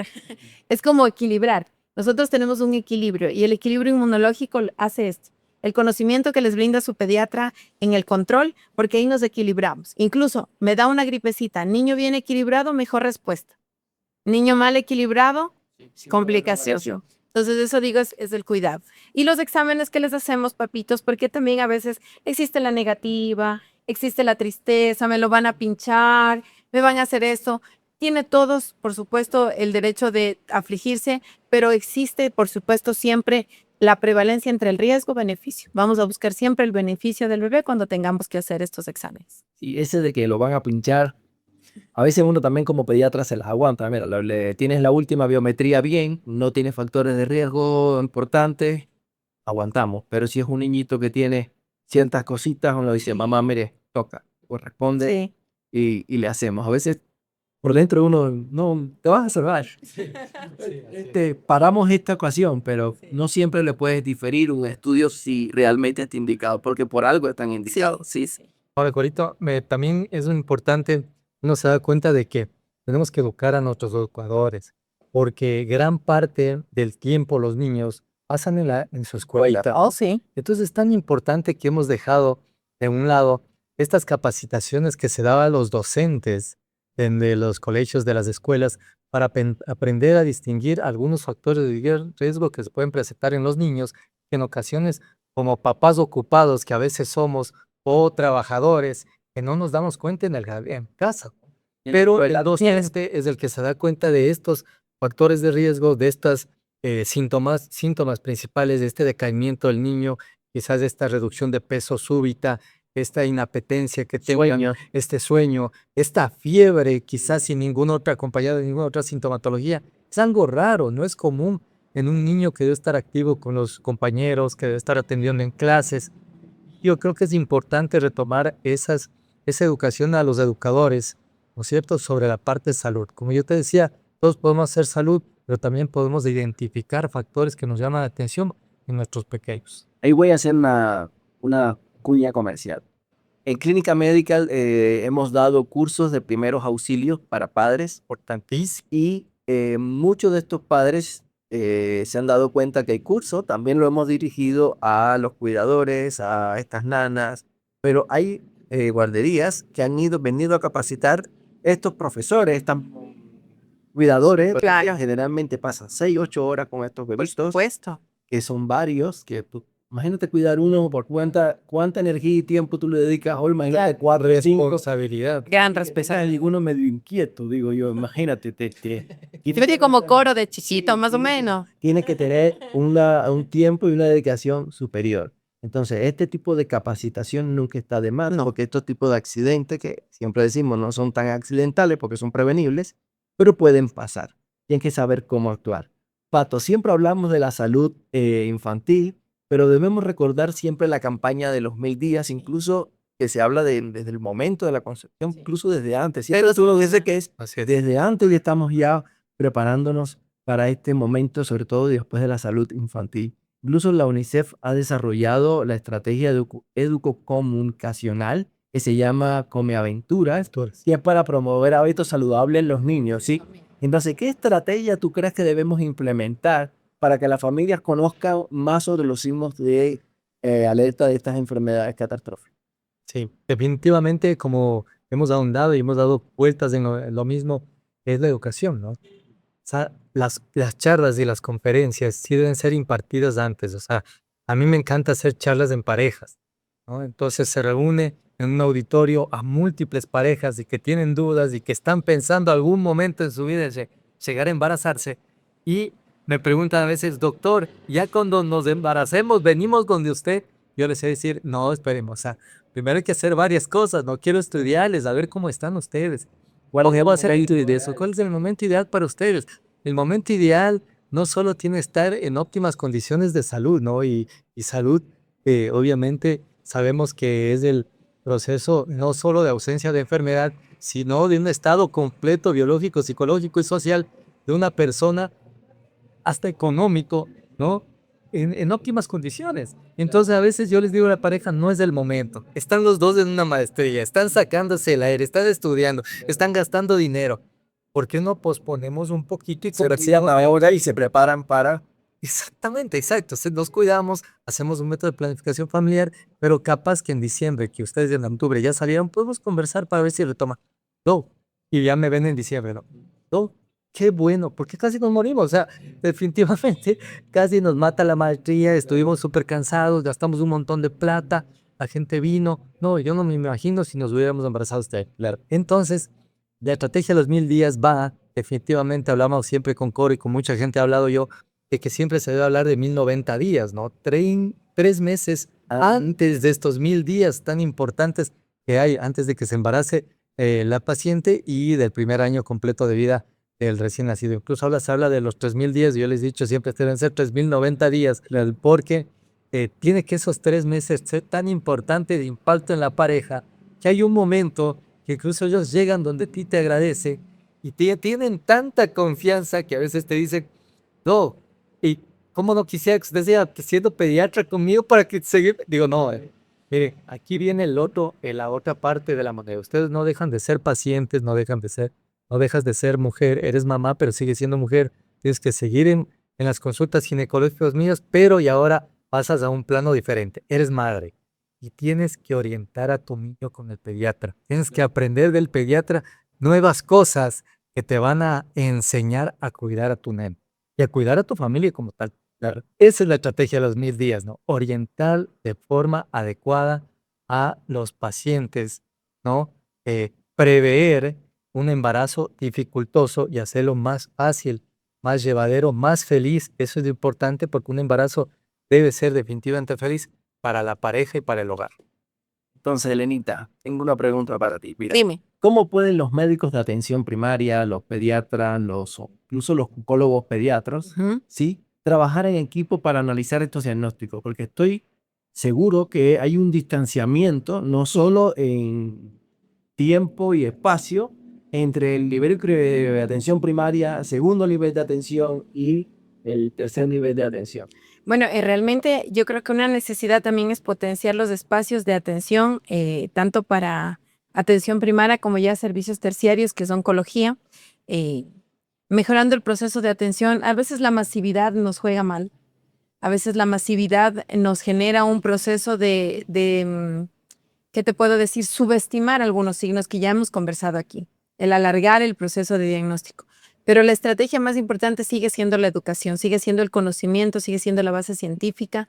es como equilibrar. Nosotros tenemos un equilibrio y el equilibrio inmunológico hace esto. El conocimiento que les brinda su pediatra en el control, porque ahí nos equilibramos. Incluso me da una gripecita, niño bien equilibrado, mejor respuesta. Niño mal equilibrado, complicación. Entonces, eso digo es el cuidado. Y los exámenes que les hacemos, papitos, porque también a veces existe la negativa, existe la tristeza, me lo van a pinchar, me van a hacer esto. Tiene todos, por supuesto, el derecho de afligirse, pero existe, por supuesto, siempre la prevalencia entre el riesgo-beneficio. Vamos a buscar siempre el beneficio del bebé cuando tengamos que hacer estos exámenes. Y ese de que lo van a pinchar, a veces uno también como pediatra se las aguanta. Mira, tienes la última biometría bien, no tiene factores de riesgo importantes, aguantamos. Pero si es un niñito que tiene ciertas cositas, uno dice, mamá, mire, toca, corresponde Sí. y le hacemos. A veces por dentro uno, no, te vas a salvar. Paramos esta ocasión, pero no siempre le puedes diferir un estudio si realmente está indicado, porque por algo están indicados. Sí, sí. Ahora, Corito, también es importante, uno se da cuenta de que tenemos que educar a nuestros educadores, porque gran parte del tiempo los niños pasan en su escuela. Oh, sí. Entonces es tan importante que hemos dejado de un lado estas capacitaciones que se daban a los docentes de los colegios, de las escuelas, para aprender a distinguir algunos factores de riesgo que se pueden presentar en los niños, que en ocasiones, como papás ocupados que a veces somos, o trabajadores, que no nos damos cuenta en casa. Pero el docente es el que se da cuenta de estos factores de riesgo, de estas síntomas principales de este decaimiento del niño, quizás de esta reducción de peso súbita, esta inapetencia que tengan, este sueño, esta fiebre, quizás sin ninguna otra, acompañada de ninguna otra sintomatología. Es algo raro, no es común en un niño que debe estar activo con los compañeros, que debe estar atendiendo en clases. Yo creo que es importante retomar esa educación a los educadores, ¿no es cierto?, sobre la parte de salud. Como yo te decía, todos podemos hacer salud, pero también podemos identificar factores que nos llaman la atención en nuestros pequeños. Ahí voy a hacer una cuña comercial. En Clínica Medical hemos dado cursos de primeros auxilios para padres Importantísimo. y muchos de estos padres se han dado cuenta que el curso también lo hemos dirigido a los cuidadores, a estas nanas, pero hay guarderías que han venido a capacitar estos profesores, estos cuidadores. Claro. Generalmente pasan 6, 8 horas con estos Por bebitos, supuesto. que son varios, que tú Imagínate cuidar uno por cuánta energía y tiempo tú le dedicas hoy, imagínate 4, 5. Responsabilidad. Gran Pesar responsabilidad. y uno medio inquieto, digo yo, imagínate, Sería como coro de chichito, más o menos. tienes que tener un tiempo y una dedicación superior. Entonces, este tipo de capacitación nunca está de más, porque estos tipos de accidentes que siempre decimos no son tan accidentales porque son prevenibles, pero pueden pasar. Tienes que saber cómo actuar. Pato, siempre hablamos de la salud infantil, pero debemos recordar siempre la campaña de los 1000 días, incluso que se habla desde el momento de la concepción, incluso desde antes. Siempre uno dice que es Así es. desde antes y estamos ya preparándonos para este momento, sobre todo después de la salud infantil. Incluso la UNICEF ha desarrollado la estrategia educocomunicacional que se llama Come Aventuras, que es para promover hábitos saludables en los niños, ¿sí? Entonces, ¿qué estrategia tú crees que debemos implementar para que las familias conozcan más sobre los signos de alerta de estas enfermedades catastróficas? Sí, definitivamente como hemos ahondado y hemos dado vueltas en lo mismo, es la educación, ¿no? O sea, las charlas y las conferencias sí deben ser impartidas antes. O sea, a mí me encanta hacer charlas en parejas, ¿no? Entonces se reúne en un auditorio a múltiples parejas y que tienen dudas y que están pensando algún momento en su vida en llegar a embarazarse. Y me preguntan a veces, doctor, ya cuando nos embaracemos, venimos donde usted. Yo les sé decir, no, esperemos. O sea, primero hay que hacer varias cosas. No quiero estudiarles, a ver cómo están ustedes. ¿Cuál va a ser de eso? ¿Cuál es el momento ideal para ustedes? El momento ideal no solo tiene que estar en óptimas condiciones de salud, ¿no? Y salud, obviamente, sabemos que es el proceso no solo de ausencia de enfermedad, sino de un estado completo biológico, psicológico y social de una persona, hasta económico, ¿no? En óptimas condiciones. Entonces a veces yo les digo a la pareja, no es el momento. Están los dos en una maestría, están sacándose el aire, están estudiando, están gastando dinero. ¿Por qué no posponemos un poquito y Se retiran ahora y se preparan para... Exactamente, exacto. Nos cuidamos, hacemos un método de planificación familiar, pero capaz que en diciembre, que ustedes en octubre ya salieron, podemos conversar para ver si retoma. No, y ya me ven en diciembre, ¿no? No, qué bueno, porque casi nos morimos. O sea, definitivamente casi nos mata la maestría, estuvimos súper cansados, gastamos un montón de plata, la gente vino. No, yo no me imagino si nos hubiéramos embarazado usted. Claro. Entonces, la estrategia de los 1000 días va, definitivamente hablamos siempre con Coro y con mucha gente he hablado yo, de que siempre se debe hablar de 1090 días, ¿no? 3 meses antes de estos 1000 días tan importantes que hay antes de que se embarace la paciente y del primer año completo de vida del recién nacido. Incluso se habla de los 3000 días, yo les he dicho siempre deben ser 3090 días, porque tiene que esos 3 meses ser tan importante de impacto en la pareja que hay un momento que incluso ellos llegan donde ti te agradece y tienen tanta confianza que a veces te dicen, no, y cómo no quisiera que usted sea siendo pediatra conmigo para que seguir. Digo, no, mire, aquí viene la otra parte de la moneda. Ustedes no dejan de ser pacientes, no dejas de ser mujer, eres mamá, pero sigues siendo mujer. Tienes que seguir en las consultas ginecológicas mías, pero y ahora pasas a un plano diferente. Eres madre y tienes que orientar a tu niño con el pediatra. Tienes que aprender del pediatra nuevas cosas que te van a enseñar a cuidar a tu nene y a cuidar a tu familia como tal. Claro. Esa es la estrategia de los 1000 días, ¿no? Orientar de forma adecuada a los pacientes, ¿no? Prever un embarazo dificultoso y hacerlo más fácil, más llevadero, más feliz. Eso es importante porque un embarazo debe ser definitivamente feliz para la pareja y para el hogar. Entonces, Elenita, tengo una pregunta para ti. Mira, Dime. ¿cómo pueden los médicos de atención primaria, los pediatras, incluso los oncólogos pediatras, Ujú. ¿sí? Trabajar en equipo para analizar estos diagnósticos? Porque estoy seguro que hay un distanciamiento, no solo en tiempo y espacio, entre el nivel de atención primaria, segundo nivel de atención y el tercer nivel de atención. Bueno, realmente yo creo que una necesidad también es potenciar los espacios de atención, tanto para atención primaria como ya servicios terciarios, que es oncología, eh, mejorando el proceso de atención. A veces la masividad nos juega mal, a veces la masividad nos genera un proceso ¿qué te puedo decir? Subestimar algunos signos que ya hemos conversado aquí, el alargar el proceso de diagnóstico. Pero la estrategia más importante sigue siendo la educación, sigue siendo el conocimiento, sigue siendo la base científica.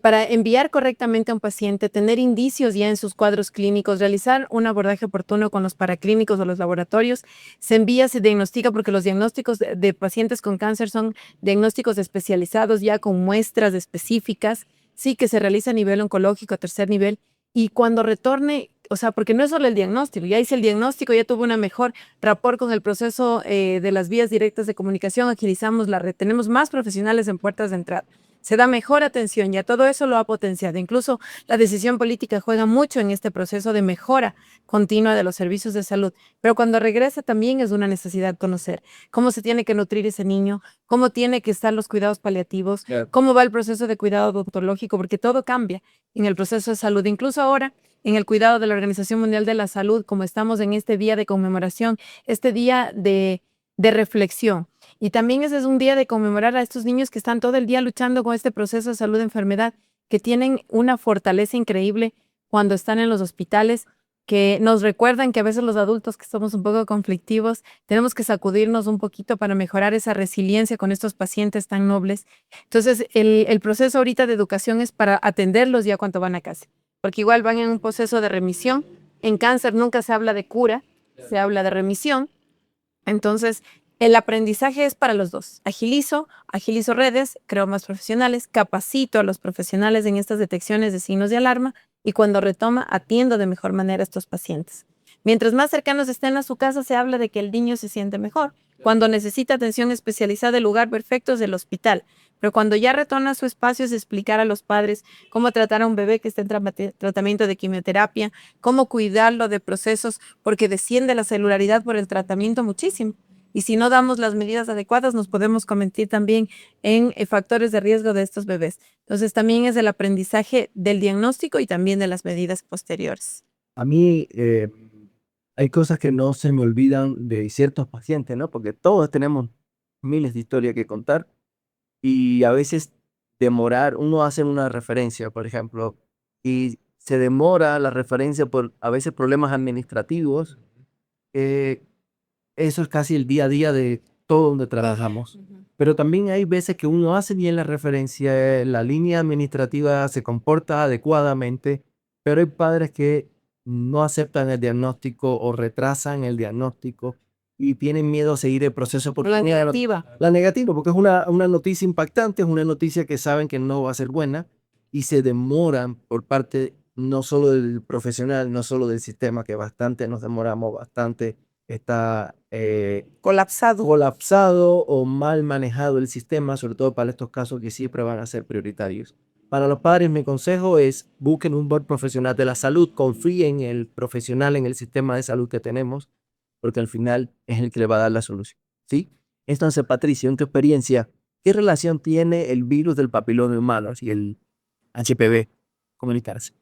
Para enviar correctamente a un paciente, tener indicios ya en sus cuadros clínicos, realizar un abordaje oportuno con los paraclínicos o los laboratorios, se envía, se diagnostica, porque los diagnósticos de pacientes con cáncer son diagnósticos especializados ya con muestras específicas, sí, que se realiza a nivel oncológico, a tercer nivel, y cuando retorne, o sea, porque no es solo el diagnóstico, ya hice el diagnóstico, ya tuve una mejor rapport con el proceso de las vías directas de comunicación, agilizamos la red, tenemos más profesionales en puertas de entrada, se da mejor atención, ya todo eso lo ha potenciado. Incluso la decisión política juega mucho en este proceso de mejora continua de los servicios de salud, pero cuando regresa también es una necesidad conocer cómo se tiene que nutrir ese niño, cómo tiene que estar los cuidados paliativos, cómo va el proceso de cuidado odontológico, porque todo cambia en el proceso de salud. Incluso ahora, en el cuidado de la Organización Mundial de la Salud, como estamos en este día de conmemoración, este día de reflexión. Y también ese es un día de conmemorar a estos niños que están todo el día luchando con este proceso de salud, enfermedad, que tienen una fortaleza increíble cuando están en los hospitales, que nos recuerdan que a veces los adultos que somos un poco conflictivos, tenemos que sacudirnos un poquito para mejorar esa resiliencia con estos pacientes tan nobles. Entonces, el proceso ahorita de educación es para atenderlos ya cuando van a casa, porque igual van en un proceso de remisión. En cáncer nunca se habla de cura, se habla de remisión. Entonces, el aprendizaje es para los dos. Agilizo redes, creo más profesionales, capacito a los profesionales en estas detecciones de signos de alarma y cuando retoma, atiendo de mejor manera a estos pacientes. Mientras más cercanos estén a su casa, se habla de que el niño se siente mejor. Cuando necesita atención especializada, el lugar perfecto es el hospital. Pero cuando ya retorna a su espacio, es explicar a los padres cómo tratar a un bebé que está en tratamiento de quimioterapia, cómo cuidarlo de procesos, porque desciende la celularidad por el tratamiento muchísimo. Y si no damos las medidas adecuadas, nos podemos convertir también en factores de riesgo de estos bebés. Entonces, también es el aprendizaje del diagnóstico y también de las medidas posteriores. A mí hay cosas que no se me olvidan de ciertos pacientes, ¿no? Porque todos tenemos miles de historias que contar y a veces demorar, uno hace una referencia, por ejemplo, y se demora la referencia por a veces problemas administrativos. eh, Eso es casi el día a día de todo donde trabajamos. Pero también hay veces que uno hace bien la referencia, la línea administrativa se comporta adecuadamente, pero hay padres que no aceptan el diagnóstico o retrasan el diagnóstico y tienen miedo a seguir el proceso porque La negativa. la negativa, porque es una noticia impactante, es una noticia que saben que no va a ser buena y se demoran por parte no solo del profesional, no solo del sistema, que bastante nos demoramos, bastante está colapsado o mal manejado el sistema, sobre todo para estos casos que siempre van a ser prioritarios. Para los padres, mi consejo es busquen un buen profesional de la salud, confíen en el profesional, en el sistema de salud que tenemos, porque al final es el que le va a dar la solución, ¿sí? Entonces, Patricia, en tu experiencia, ¿qué relación tiene el virus del papiloma humano y el HPV comunicarse?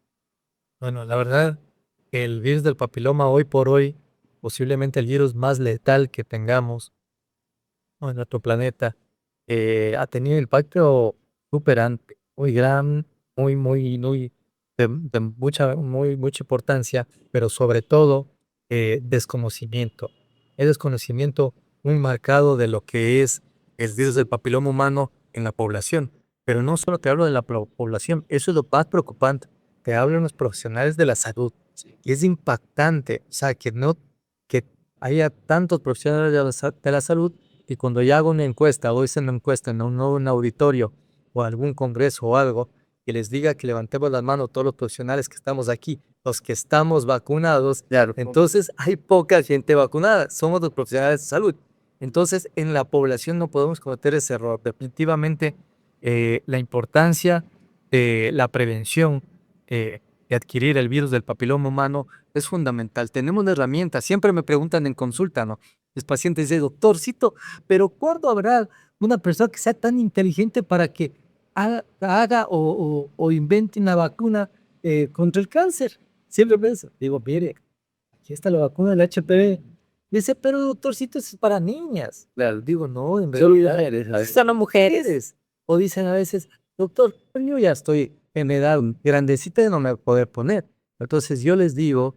Bueno, la verdad, el virus del papiloma hoy por hoy, posiblemente el virus más letal que tengamos, ¿no?, en nuestro planeta, ha tenido un impacto superante, muy gran, muy, de mucha importancia, pero sobre todo desconocimiento. Es desconocimiento muy marcado de lo que es el virus del papiloma humano en la población. Pero no solo te hablo de la población, eso es lo más preocupante. Te hablo de los profesionales de la salud. Y es impactante, o sea, que haya tantos profesionales de la salud y cuando yo hago una encuesta o hice una encuesta en un auditorio o algún congreso o algo, y les diga que levantemos las manos todos los profesionales que estamos aquí, los que estamos vacunados, Claro. entonces hay poca gente vacunada, somos los profesionales de salud. Entonces en la población no podemos cometer ese error. Definitivamente la importancia de la prevención de adquirir el virus del papiloma humano es fundamental. Tenemos una herramienta, siempre me preguntan en consulta, ¿no? Los pacientes dicen, doctorcito, pero ¿cuándo habrá una persona que sea tan inteligente para que haga o invente una vacuna contra el cáncer? Siempre pienso, digo, mire, aquí está la vacuna del HPV. Dice, pero doctorcito, eso es para niñas. Claro, digo, no, en realidad Solo mujeres. mujeres. O dicen a veces, doctor, pero yo ya estoy en edad grandecita y no me voy a poder poner. Entonces yo les digo,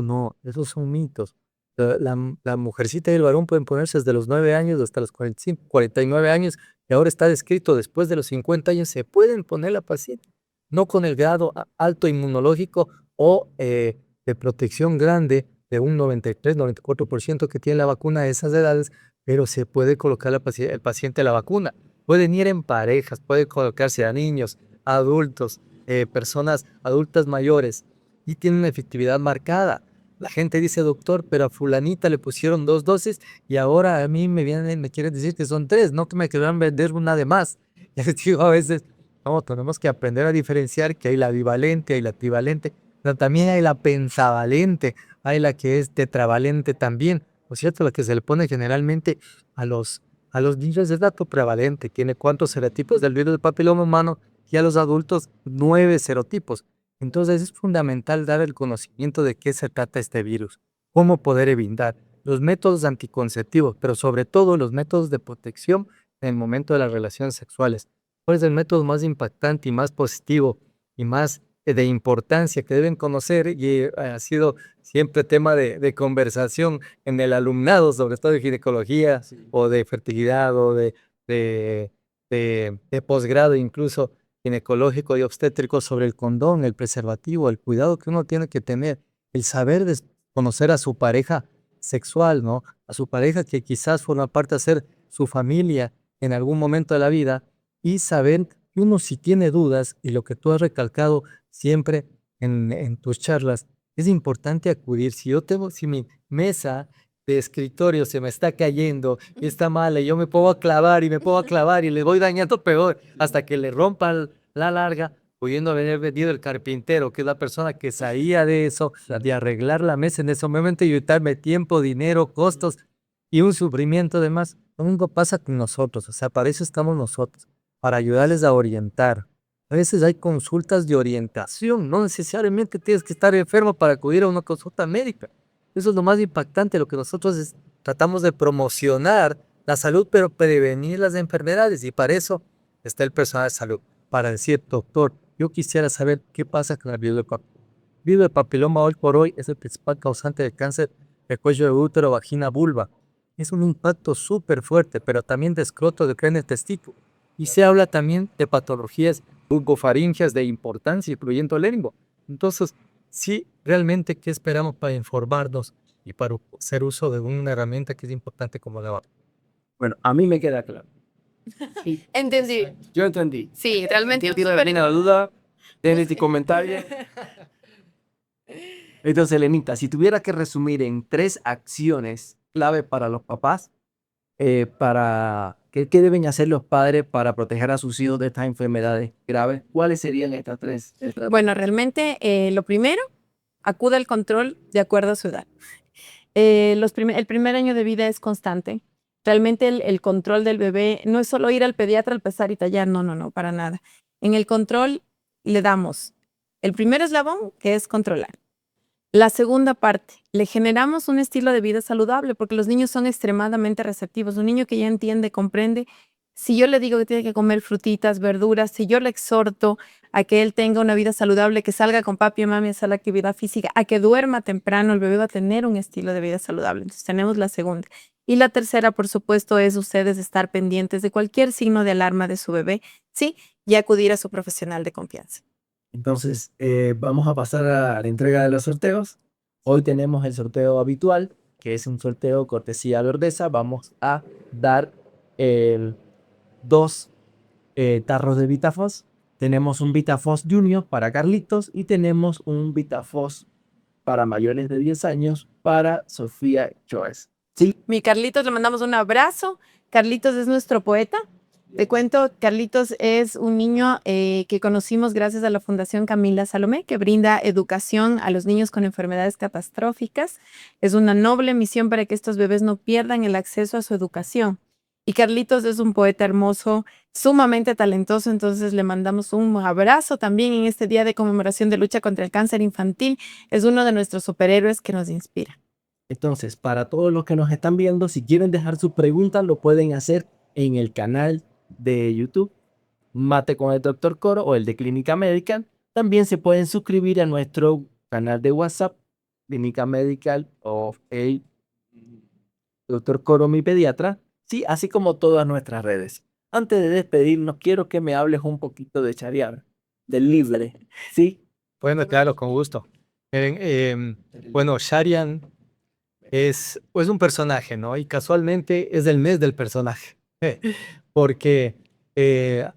no, esos son mitos. La mujercita y el varón pueden ponerse desde los 9 años hasta los 45, 49 años, y ahora está descrito después de los 50 años, se pueden poner la paciente, no con el grado alto inmunológico o de protección grande de un 93-94% que tiene la vacuna a esas edades, pero se puede colocar el paciente la vacuna. Pueden ir en parejas, puede colocarse a niños, a adultos, personas adultas mayores, y tiene una efectividad marcada. La gente dice, doctor, pero a fulanita le pusieron 2 dosis y ahora a mí me vienen, me quieren decir que son 3, no que me quieran vender una de más. Ya les digo a veces, no, tenemos que aprender a diferenciar que hay la bivalente, hay la trivalente, pero también hay la pentavalente, hay la que es tetravalente también. Por cierto, la que se le pone generalmente a los niños es dato prevalente, tiene cuántos serotipos del virus del papiloma humano, y a los adultos 9 serotipos. Entonces es fundamental dar el conocimiento de qué se trata este virus, cómo poder evitar los métodos anticonceptivos, pero sobre todo los métodos de protección en el momento de las relaciones sexuales. ¿Cuál es el método más impactante y más positivo y más de importancia que deben conocer? Y ha sido siempre tema de conversación en el alumnado, sobre todo de ginecología o de fertilidad o de posgrado incluso ginecológico y obstétrico, sobre el condón, el preservativo, el cuidado que uno tiene que tener, el saber conocer a su pareja sexual, ¿no? A su pareja que quizás forma parte de ser su familia en algún momento de la vida, y saber que uno si tiene dudas, y lo que tú has recalcado siempre en tus charlas, es importante acudir. Si mi mesa de escritorio se me está cayendo y está mala y yo me puedo clavar y me puedo clavar y le voy dañando peor hasta que le rompa la larga, pudiendo haber venido el carpintero, que es la persona que sabía de eso, de arreglar la mesa en ese momento y evitarme tiempo, dinero, costos y un sufrimiento además. Lo mismo pasa con nosotros, o sea, para eso estamos nosotros, para ayudarles a orientar. A veces hay consultas de orientación, no necesariamente tienes que estar enfermo para acudir a una consulta médica. Eso es lo más impactante, lo que nosotros tratamos de promocionar la salud, pero prevenir las enfermedades, y para eso está el personal de salud, para decir, doctor, yo quisiera saber qué pasa con el virus del papiloma. El virus del papiloma hoy por hoy es el principal causante de cáncer de cuello de útero, vagina, vulva. Es un impacto súper fuerte, pero también de escroto, de cráneo, testículo. Y se habla también de patologías bucofaringeas de importancia, incluyendo el lenguo. Entonces, sí, realmente, ¿qué esperamos para informarnos y para hacer uso de una herramienta que es importante como la vacuna? Bueno, a mí me queda claro. Entendí. Yo entendí. Sí, realmente. Si tiene alguna duda, denle tu comentario. Entonces, Elenita, si tuviera que resumir en 3 acciones clave para los papás, ¿qué deben hacer los padres para proteger a sus hijos de estas enfermedades graves? ¿Cuáles serían estas 3? Bueno, realmente lo primero, acuda al control de acuerdo a su edad. El primer año de vida es constante. Realmente el control del bebé no es solo ir al pediatra al pesar y tallar, no, para nada. En el control le damos el primer eslabón, que es controlar. La segunda parte, le generamos un estilo de vida saludable, porque los niños son extremadamente receptivos. Un niño que ya entiende, comprende. Si yo le digo que tiene que comer frutitas, verduras, si yo le exhorto a que él tenga una vida saludable, que salga con papi y mami a hacer la actividad física, a que duerma temprano, el bebé va a tener un estilo de vida saludable. Entonces tenemos la segunda. Y la tercera, por supuesto, es ustedes estar pendientes de cualquier signo de alarma de su bebé, ¿sí? Y acudir a su profesional de confianza. Entonces, vamos a pasar a la entrega de los sorteos. Hoy tenemos el sorteo habitual, que es un sorteo cortesía Verdeza. Vamos a dar 2 tarros de Vitafos. Tenemos un Vitafos Junior para Carlitos y tenemos un Vitafos para mayores de 10 años para Sofía Choes. ¿Sí? Mi Carlitos, le mandamos un abrazo. Carlitos es nuestro poeta. Te cuento, Carlitos es un niño que conocimos gracias a la Fundación Camila Salomé, que brinda educación a los niños con enfermedades catastróficas. Es una noble misión para que estos bebés no pierdan el acceso a su educación. Y Carlitos es un poeta hermoso, sumamente talentoso, entonces le mandamos un abrazo también en este día de conmemoración de lucha contra el cáncer infantil. Es uno de nuestros superhéroes que nos inspira. Entonces, para todos los que nos están viendo, si quieren dejar sus preguntas, lo pueden hacer en el canal de YouTube Mate con el Dr. Coro o el de Clínica Medical. También se pueden suscribir a nuestro canal de WhatsApp, Clínica Medical o el Dr. Coro, mi pediatra, sí, así como todas nuestras redes. Antes de despedirnos, quiero que me hables un poquito de Chariar, del libre, ¿sí? Bueno, claro, con gusto. Miren, bueno, Sharian es pues, un personaje, ¿no? Y casualmente es el mes del personaje, porque eh,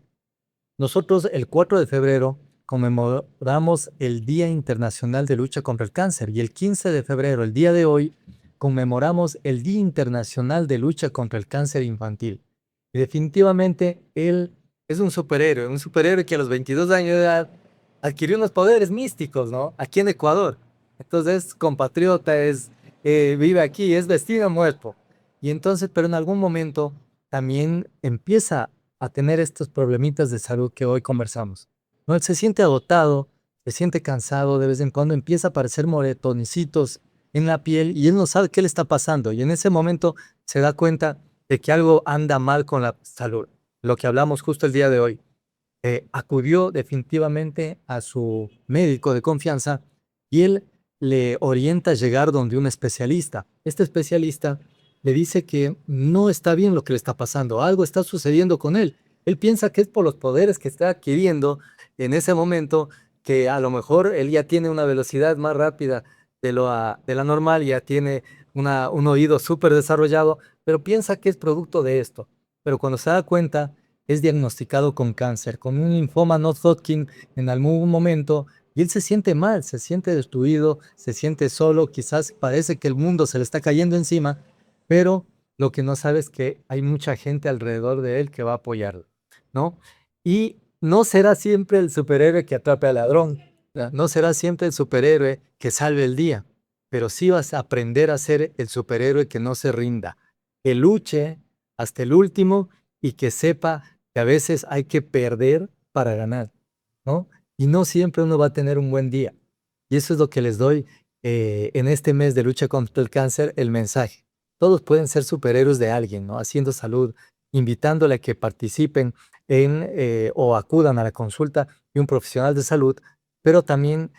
nosotros el 4 de febrero conmemoramos el Día Internacional de Lucha contra el Cáncer y el 15 de febrero, el día de hoy, conmemoramos el Día Internacional de Lucha contra el Cáncer Infantil. Y definitivamente él es un superhéroe que a los 22 años de edad adquirió unos poderes místicos, ¿no? Aquí en Ecuador. Entonces, compatriota, vive aquí, es vestido muerto. Y entonces, pero en algún momento también empieza a tener estos problemitas de salud que hoy conversamos. ¿No? Él se siente agotado, se siente cansado, de vez en cuando empieza a aparecer moretonicitos en la piel y él no sabe qué le está pasando. Y en ese momento se da cuenta de que algo anda mal con la salud. Lo que hablamos justo el día de hoy. Acudió definitivamente a su médico de confianza y él le orienta a llegar donde un especialista. Este especialista le dice que no está bien lo que le está pasando, algo está sucediendo con él. Él piensa que es por los poderes que está adquiriendo en ese momento, que a lo mejor él ya tiene una velocidad más rápida de la normal, ya tiene un oído súper desarrollado, pero piensa que es producto de esto. Pero cuando se da cuenta, es diagnosticado con cáncer, con un linfoma no Hodgkin en algún momento, y él se siente mal, se siente destruido, se siente solo, quizás parece que el mundo se le está cayendo encima, pero lo que no sabe es que hay mucha gente alrededor de él que va a apoyarlo, ¿no? Y no será siempre el superhéroe que atrape al ladrón, ¿verdad? No será siempre el superhéroe que salve el día, pero sí vas a aprender a ser el superhéroe que no se rinda, que luche hasta el último y que sepa que a veces hay que perder para ganar, ¿no? Y no siempre uno va a tener un buen día. Y eso es lo que les doy en este mes de lucha contra el cáncer, el mensaje. Todos pueden ser superhéroes de alguien, ¿no? Haciendo salud, invitándole a que participen o acudan a la consulta de un profesional de salud, pero también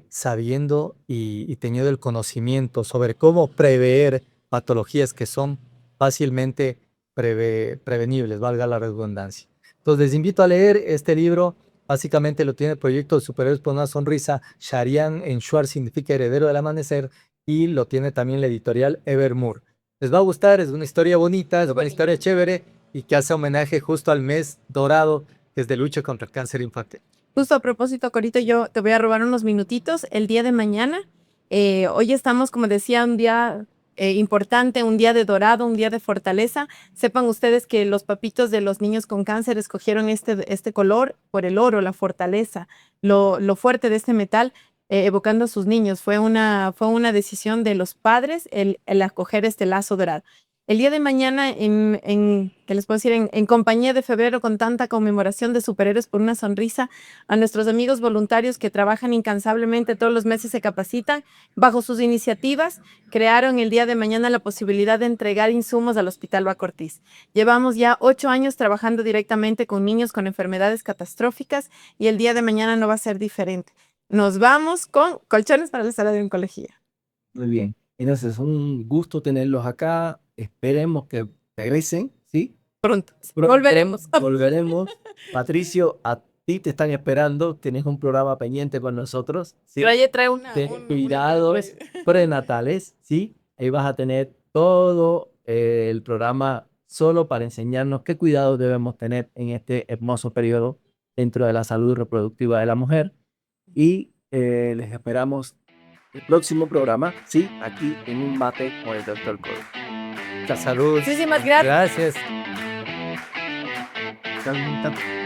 sabiendo y teniendo el conocimiento sobre cómo prever patologías que son fácilmente prevenibles, valga la redundancia. Entonces, les invito a leer este libro. Básicamente lo tiene el proyecto de Superhéroes por una Sonrisa. Sharian en Schwarz significa heredero del amanecer y lo tiene también la editorial Evermore. Les va a gustar, es una historia bonita, es una historia chévere y que hace homenaje justo al mes dorado que es de lucha contra el cáncer infantil. Justo a propósito, Corito, yo te voy a robar unos minutitos. El día de mañana, hoy estamos, como decía, un día importante, un día de dorado, un día de fortaleza. Sepan ustedes que los papitos de los niños con cáncer escogieron este color por el oro, la fortaleza, lo fuerte de este metal, evocando a sus niños. Fue una decisión de los padres el acoger este lazo dorado. El día de mañana, ¿qué les puedo decir? En compañía de febrero, con tanta conmemoración de Superhéroes por una Sonrisa, a nuestros amigos voluntarios que trabajan incansablemente, todos los meses se capacitan, bajo sus iniciativas, crearon el día de mañana la posibilidad de entregar insumos al Hospital Baco Ortiz. Llevamos ya 8 años trabajando directamente con niños con enfermedades catastróficas y el día de mañana no va a ser diferente. Nos vamos con colchones para la sala de oncología. Muy bien. Entonces, es un gusto tenerlos acá. Esperemos que regresen, ¿sí? Pronto. Volveremos. Volveremos. Patricio, a ti te están esperando. Tienes un programa pendiente con nosotros, ¿sí? Trae una. De cuidados prenatales, ¿sí? Ahí vas a tener todo el programa solo para enseñarnos qué cuidados debemos tener en este hermoso periodo dentro de la salud reproductiva de la mujer. Y les esperamos el próximo programa, sí, aquí en Un Mate con el Dr. Coro. Salud. Muchísimas gracias. Gracias. Salud.